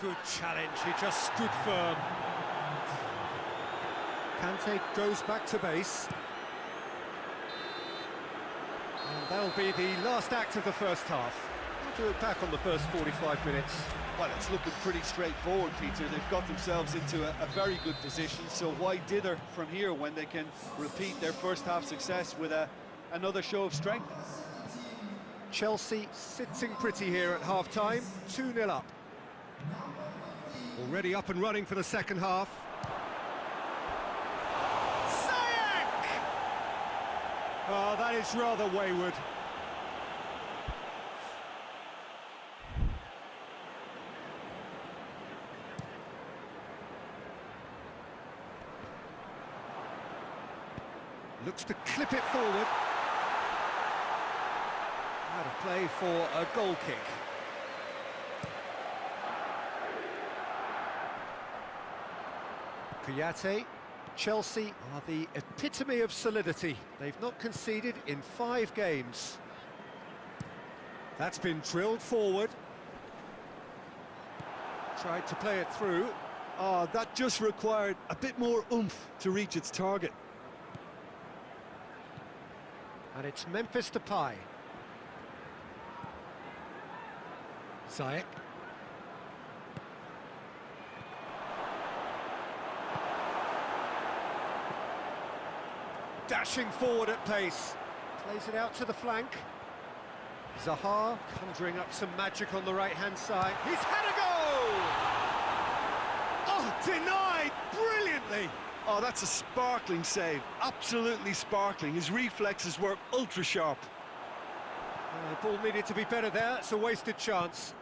Good challenge, he just stood firm. Kante goes back to base. And that'll be the last act of the first half. How do you look back on the first 45 minutes? Well, it's looking pretty straightforward, Peter. They've got themselves into a very good position, so why dither from here when they can repeat their first half success with another show of strength? Chelsea sitting pretty here at half-time, 2-0 up. Already up and running for the second half. Ziyech! Oh, that is rather wayward. Looks to clip it forward. Out of play for a goal kick. Kouyaté. Chelsea are the epitome of solidity. They've not conceded in 5 games. That's been drilled forward. Tried to play it through. That just required a bit more oomph to reach its target. And it's Memphis Depay. Ziyech. Dashing forward at pace. Plays it out to the flank. Zaha conjuring up some magic on the right-hand side. He's had a goal! Oh, denied brilliantly! Oh, that's a sparkling save. Absolutely sparkling. His reflexes were ultra-sharp. The ball needed to be better there. It's a wasted chance.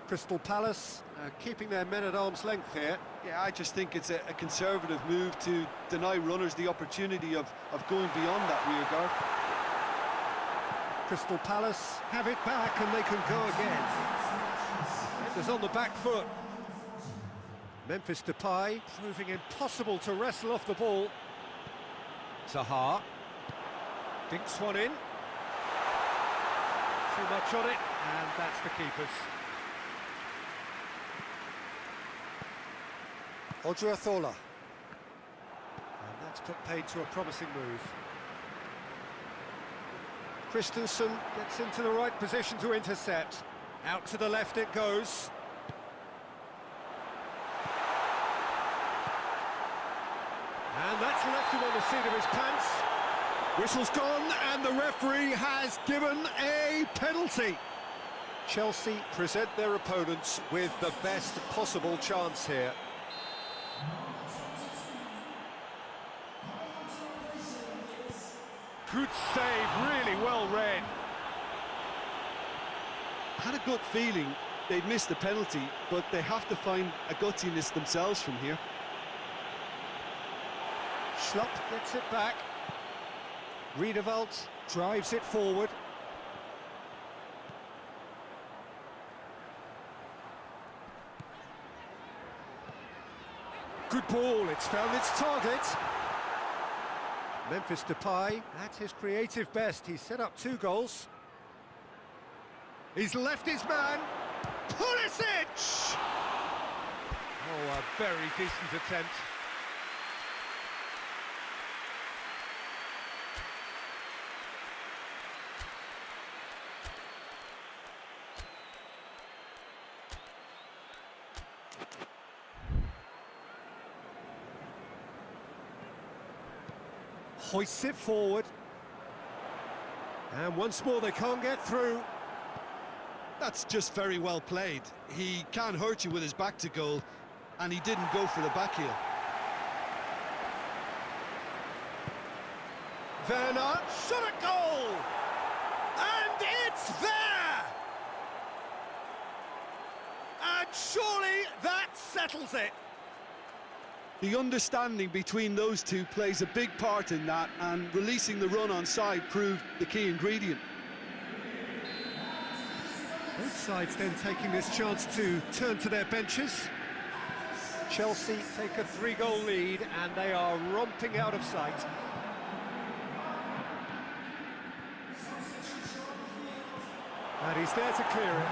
Crystal Palace keeping their men at arm's length here. Yeah, I just think it's a conservative move to deny runners the opportunity of going beyond that rear guard. Crystal Palace have it back and they can go again. Defenders on the back foot. Memphis Depay proving impossible to wrestle off the ball. Zaha dinks one in. Too much on it, and that's the keeper's. Odriozola. And that's put paid to a promising move. Christensen gets into the right position to intercept. Out to the left it goes. And that's left him on the seat of his pants. Whistle's gone and the referee has given a penalty. Chelsea present their opponents with the best possible chance here. Good save, really well read. I had a gut feeling they'd missed the penalty, but they have to find a gutsiness themselves from here. Schlupp gets it back. Riedewald drives it forward. Good ball, it's found its target. Memphis Depay at his creative best. He's set up 2 goals. He's left his man. Pulisic! Oh, a very decent attempt. Hoists it forward. And once more they can't get through. That's just very well played. He can't hurt you with his back to goal, and he didn't go for the back heel. Werner, shot at goal! And it's there! And surely that settles it. The understanding between those two plays a big part in that, and releasing the run on side proved the key ingredient. Both sides then taking this chance to turn to their benches. Chelsea take a 3-goal lead and they are romping out of sight. And he's there to clear it.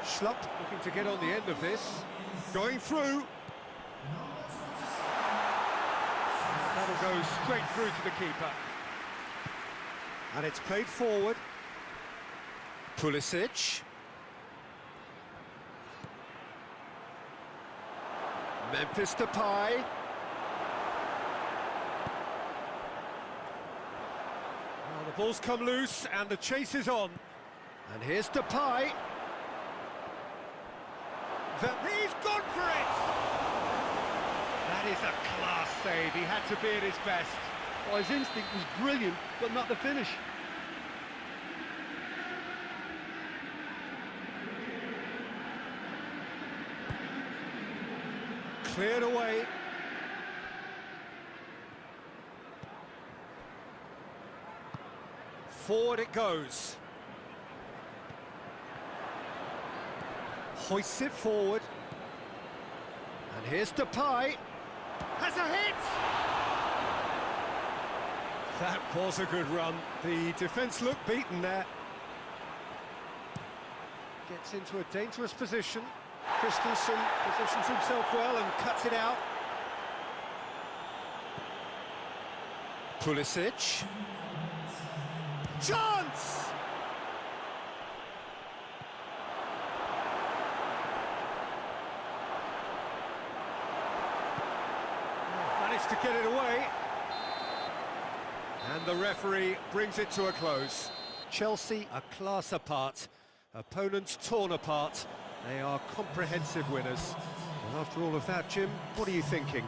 Schlupp looking to get on the end of this. Going through. That'll go straight through to the keeper. And it's played forward. Pulisic. Memphis Depay. Well, the ball's come loose and the chase is on. And here's Depay. He's gone for it! That is a class save. He had to be at his best. Oh, his instinct was brilliant, but not the finish. Cleared away. Forward it goes. Hoists it forward. And here's Depay. Has a hit! That was a good run. The defence looked beaten there. Gets into a dangerous position. Christensen positions himself well and cuts it out. Pulisic. Chance! Managed to get it away. And the referee brings it to a close. Chelsea a class apart. Opponents torn apart. They are comprehensive winners. Well, after all of that, Jim, what are you thinking?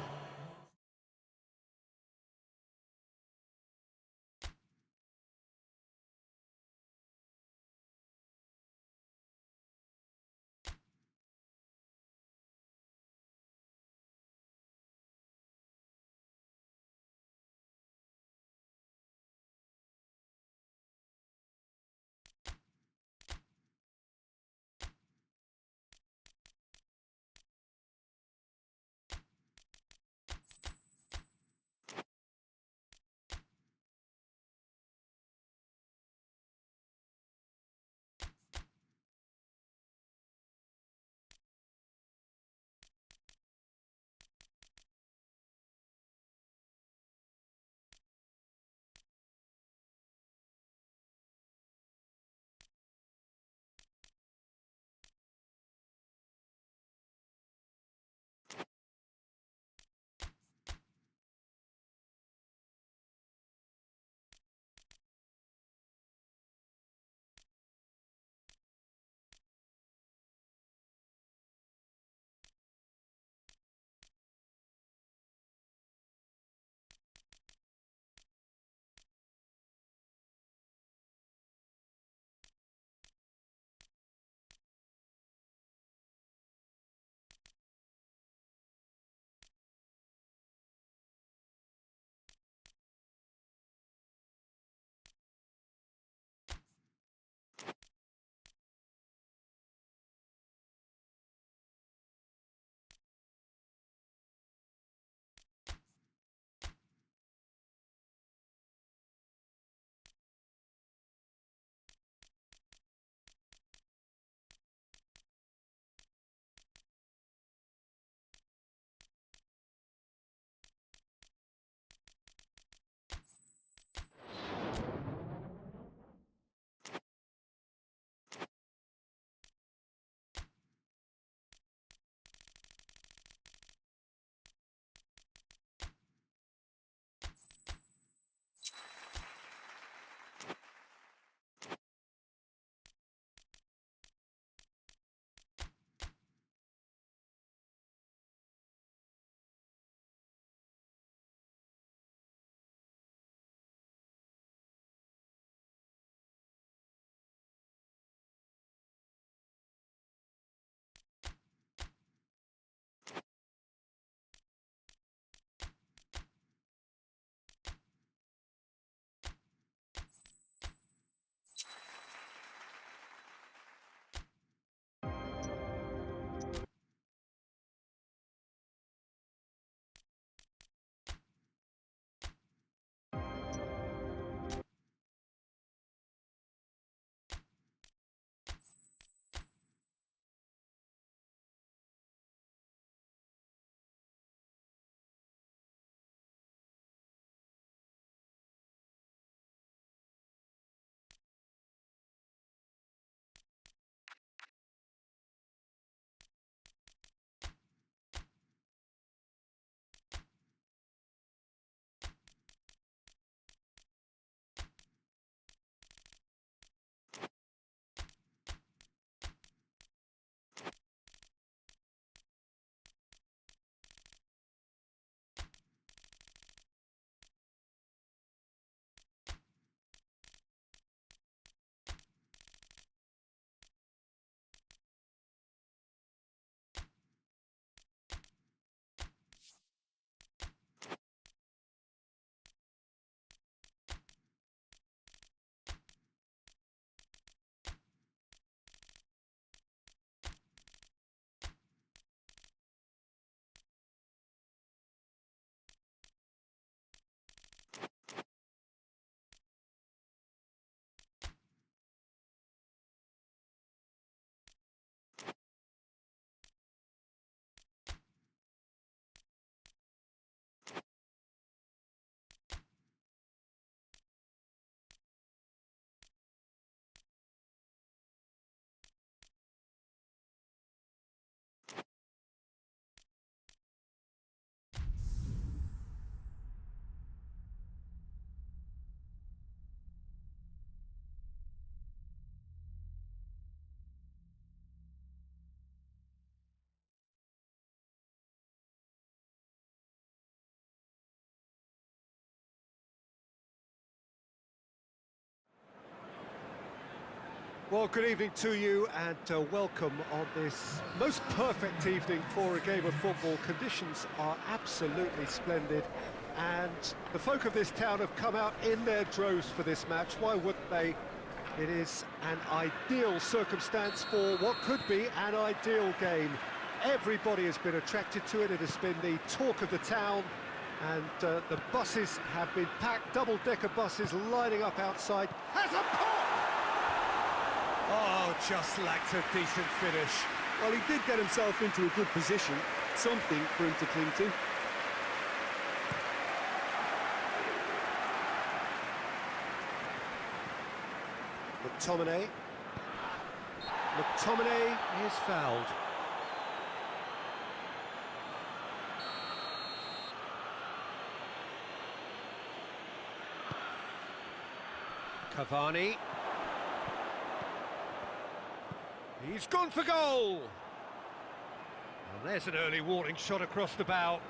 Well, good evening to you and welcome on this most perfect evening for a game of football. Conditions are absolutely splendid and the folk of this town have come out in their droves for this match. Why wouldn't they? It is an ideal circumstance for what could be an ideal game. Everybody has been attracted to it. It has been the talk of the town and the buses have been packed, double-decker buses lining up outside. Has a pop! Oh, just lacked a decent finish. Well, he did get himself into a good position, something for him to cling to. McTominay is fouled. Cavani. He's gone for goal! And there's an early warning shot across the bow.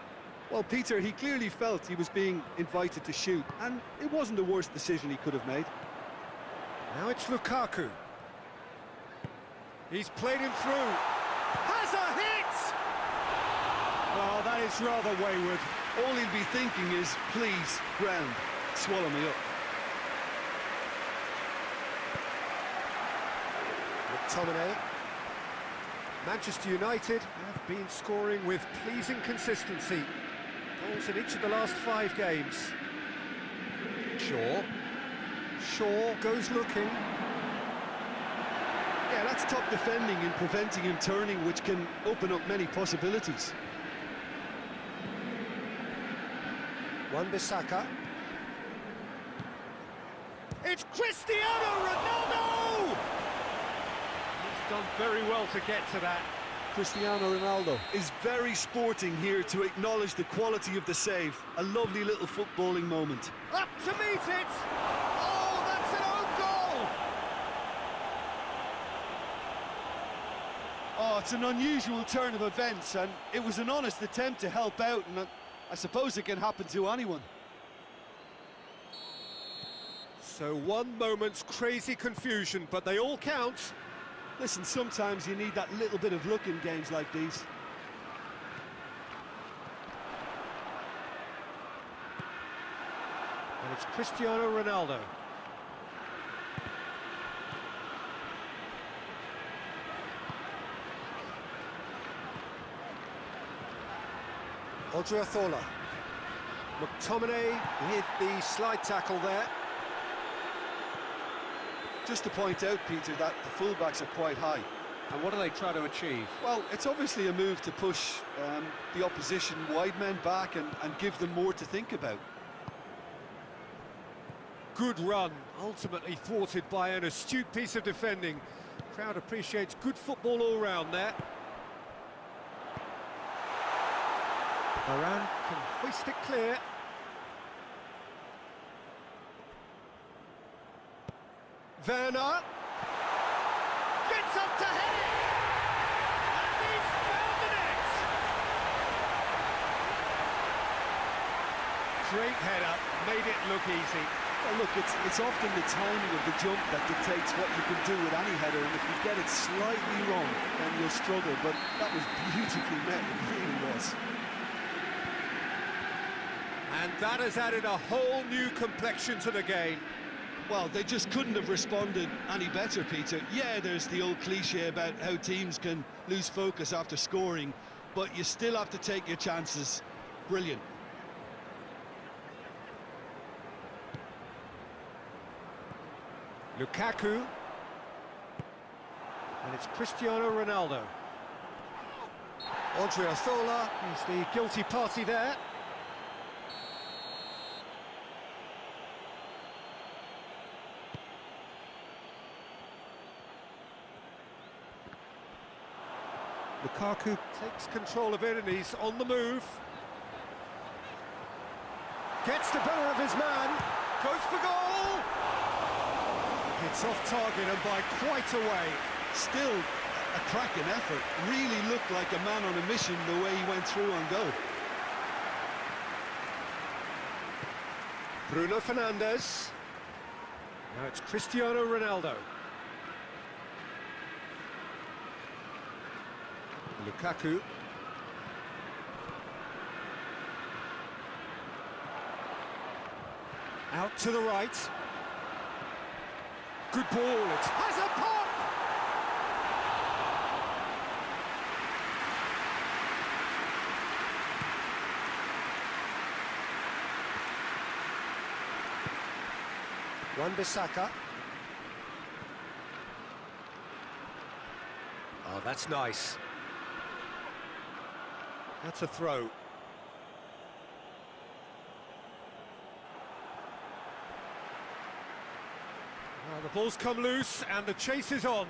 Well, Peter, he clearly felt he was being invited to shoot, and it wasn't the worst decision he could have made. Now it's Lukaku. He's played him through. Has a hit! Oh, that is rather wayward. All he'll be thinking is, please, ground, swallow me up. McTominay. Manchester United have been scoring with pleasing consistency. Goals in each of the last 5 games. Shaw goes looking. Yeah, that's top defending and preventing him turning, which can open up many possibilities. Wan-Bissaka. It's Cristiano Ronaldo! He's done very well to get to that. Cristiano Ronaldo is very sporting here to acknowledge the quality of the save. A lovely little footballing moment. Up to meet it! Oh, that's an own goal! Oh, it's an unusual turn of events, and it was an honest attempt to help out, and I suppose it can happen to anyone. So one moment's crazy confusion, but they all count. Listen, sometimes you need that little bit of luck in games like these. And it's Cristiano Ronaldo. Odriozola. McTominay with the slide tackle there. Just to point out, Peter, that the fullbacks are quite high. And what do they try to achieve? Well, it's obviously a move to push the opposition wide men back and give them more to think about. Good run, ultimately thwarted by an astute piece of defending. Crowd appreciates good football all round there. Varane can hoist it clear. Werner gets up to head it, and he's found the net. Great header, made it look easy. Well, look, it's often the timing of the jump that dictates what you can do with any header, and if you get it slightly wrong, then you'll struggle, but that was beautifully met, it really was. And that has added a whole new complexion to the game. Well, they just couldn't have responded any better, Peter. Yeah, there's the old cliche about how teams can lose focus after scoring, but you still have to take your chances. Brilliant. Lukaku. And it's Cristiano Ronaldo. Odriozola is the guilty party there. Lukaku takes control of it and he's on the move. Gets the better of his man, goes for goal! It's off target and by quite a way. Still a cracking effort. Really looked like a man on a mission the way he went through on goal. Bruno Fernandes. Now it's Cristiano Ronaldo. Lukaku. Out to the right. Good ball, it has a pop! Wan-Bissaka. Oh, that's nice. That's a throw. Well, the ball's come loose and the chase is on.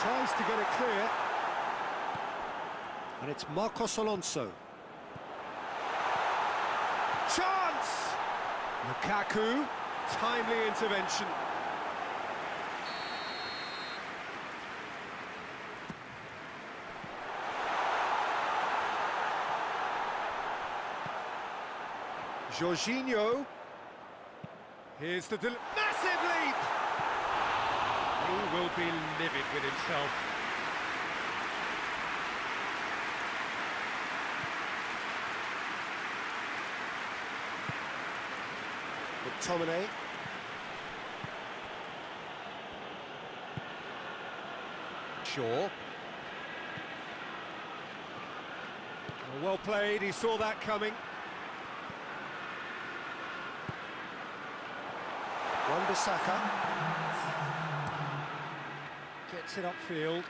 Tries to get it clear. And it's Marcos Alonso. Chance! Lukaku, timely intervention. Jorginho. Here's the massive leap! He will be livid with himself. McTominay. Shaw. Well played, he saw that coming. Wan-Bissaka gets it upfield.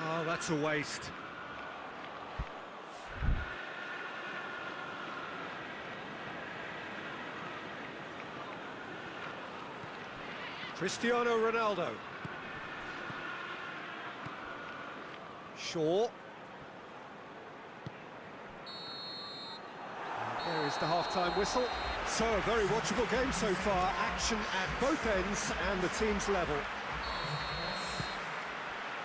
Oh, that's a waste. Cristiano Ronaldo. Shaw. There is the half-time whistle. So, a very watchable game so far. Action at both ends and the team's level.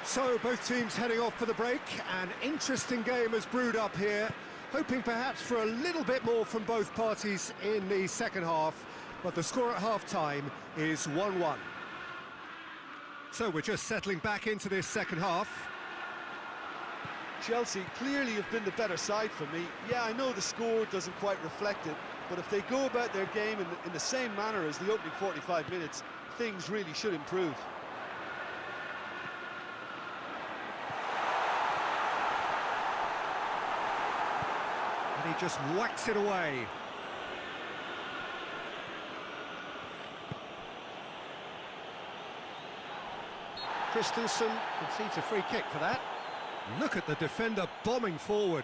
So, both teams heading off for the break. An interesting game has brewed up here. Hoping perhaps for a little bit more from both parties in the second half. But the score at half-time is 1-1. So, we're just settling back into this second half. Chelsea clearly have been the better side for me. Yeah, I know the score doesn't quite reflect it, but if they go about their game in the same manner as the opening 45 minutes, things really should improve. And he just whacks it away. Christensen concedes a free kick for that. Look at the defender bombing forward.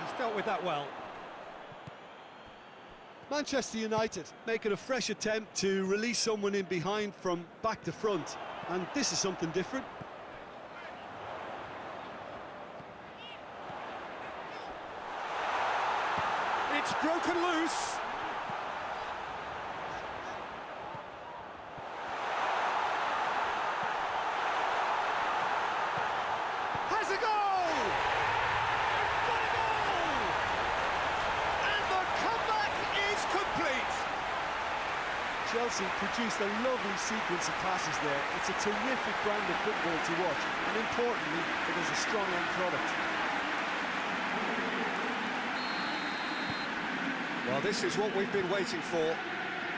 He's dealt with that well. Manchester United making a fresh attempt to release someone in behind from back to front, and this is something different. It's broken loose. Has a goal! It's got a goal! And the comeback is complete. Chelsea produced a lovely sequence of passes there. It's a terrific brand of football to watch, and importantly, it is a strong end product. Well, this is what we've been waiting for.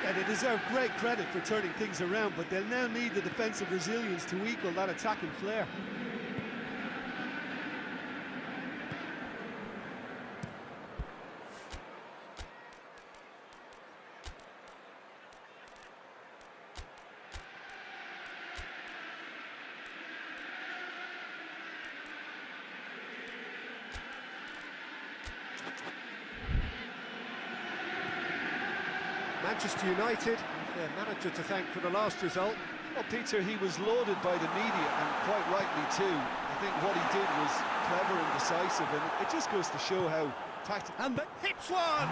And they deserve great credit for turning things around, but they'll now need the defensive resilience to equal that attacking flair. Manchester United, their manager to thank for the last result. Well, Peter, he was lauded by the media, and quite rightly too. I think what he did was clever and decisive, and it just goes to show how tactical. And the hits one!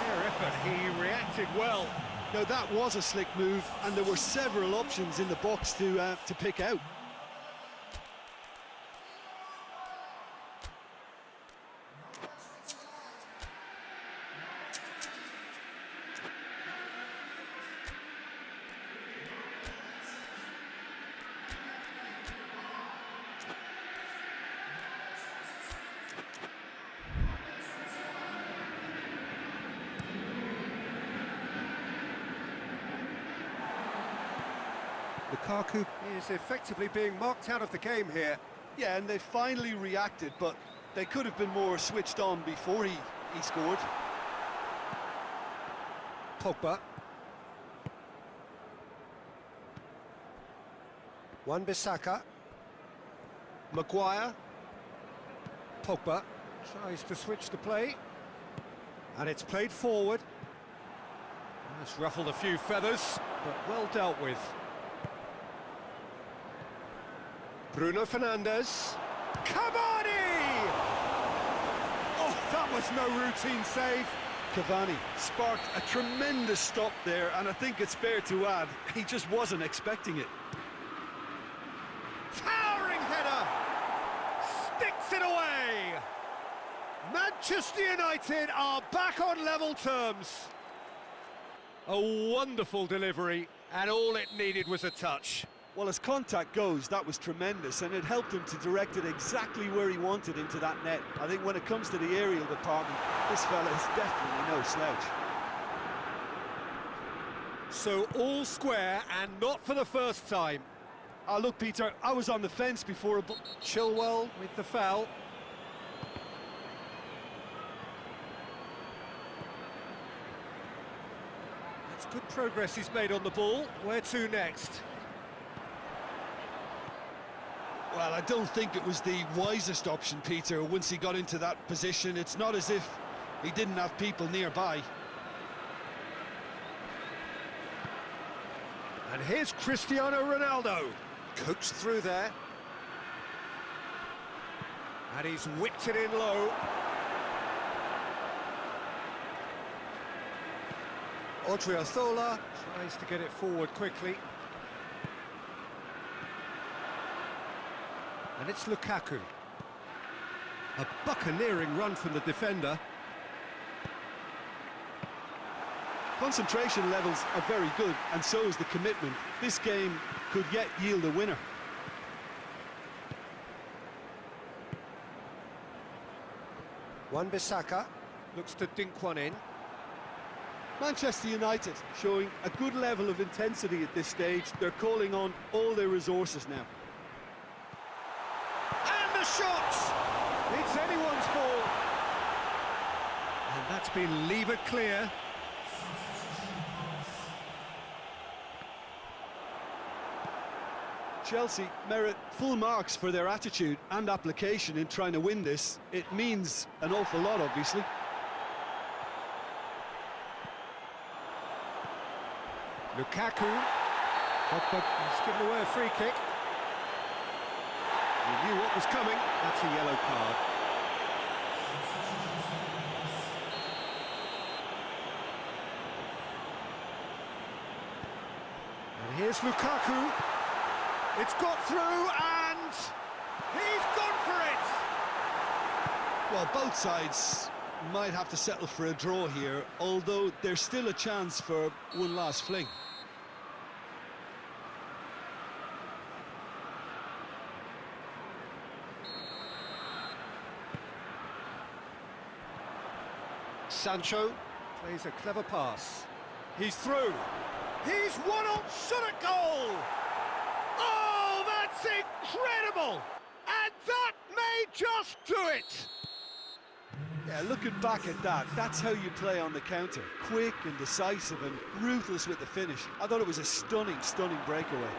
Fair effort, he reacted well. Now that was a slick move, and there were several options in the box to pick out. Lukaku is effectively being marked out of the game here. Yeah, and they finally reacted, but they could have been more switched on before he scored. Pogba. Wan-Bissaka. Maguire. Pogba tries to switch the play. And it's played forward. It's ruffled a few feathers, but well dealt with. Bruno Fernandes. Cavani! Oh, that was no routine save. Cavani sparked a tremendous stop there, and I think it's fair to add, he just wasn't expecting it. Towering header! Sticks it away! Manchester United are back on level terms. A wonderful delivery, and all it needed was a touch. Well, as contact goes, that was tremendous, and it helped him to direct it exactly where he wanted into that net. I think when it comes to the aerial department, this fella is definitely no slouch. So all square, and not for the first time. Oh, look, Peter, I was on the fence before, but Chilwell with the foul. That's good progress he's made on the ball. Where to next? well, I don't think it was the wisest option, Peter, once he got into that position. It's not as if he didn't have people nearby. And here's Cristiano Ronaldo. Cooks through there. And he's whipped it in low. Odriozola tries to get it forward quickly. And it's Lukaku. A buccaneering run from the defender. Concentration levels are very good, and so is the commitment. This game could yet yield a winner. Wan-Bissaka looks to dink one in. Manchester United showing a good level of intensity at this stage. They're calling on all their resources now. And the shot! It's anyone's ball. And that's been levered clear. Chelsea merit full marks for their attitude and application in trying to win this. It means an awful lot, obviously. Lukaku. Pogba has given away a free kick. He knew what was coming. That's a yellow card. And here's Lukaku. It's got through and he's gone for it! Well, both sides might have to settle for a draw here, although there's still a chance for one last fling. Sancho plays a clever pass. He's through. He's one on shot at goal! Oh, that's incredible! And that may just do it! Yeah, looking back at that, that's how you play on the counter. Quick and decisive and ruthless with the finish. I thought it was a stunning, stunning breakaway.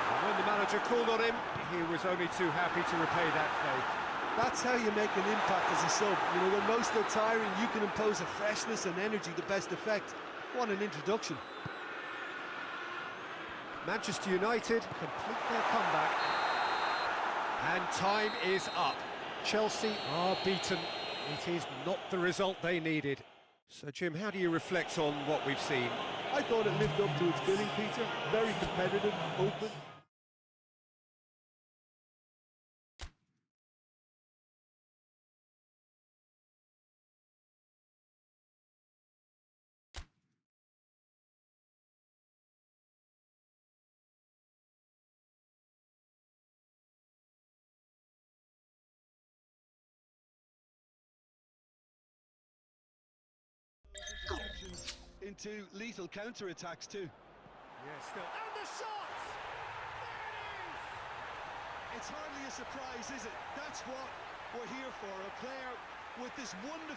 And when the manager called on him, he was only too happy to repay that faith. That's how you make an impact as a sub. You know, when most are tiring, you can impose a freshness and energy to best effect. What an introduction. Manchester United complete their comeback. And time is up. Chelsea are beaten. It is not the result they needed. So, Jim, how do you reflect on what we've seen? I thought it lived up to its billing, Peter. Very competitive, open. Into lethal counter-attacks too. Yeah, still. And the shot! There it is! It's hardly a surprise, is it? That's what we're here for. A player with this wonderful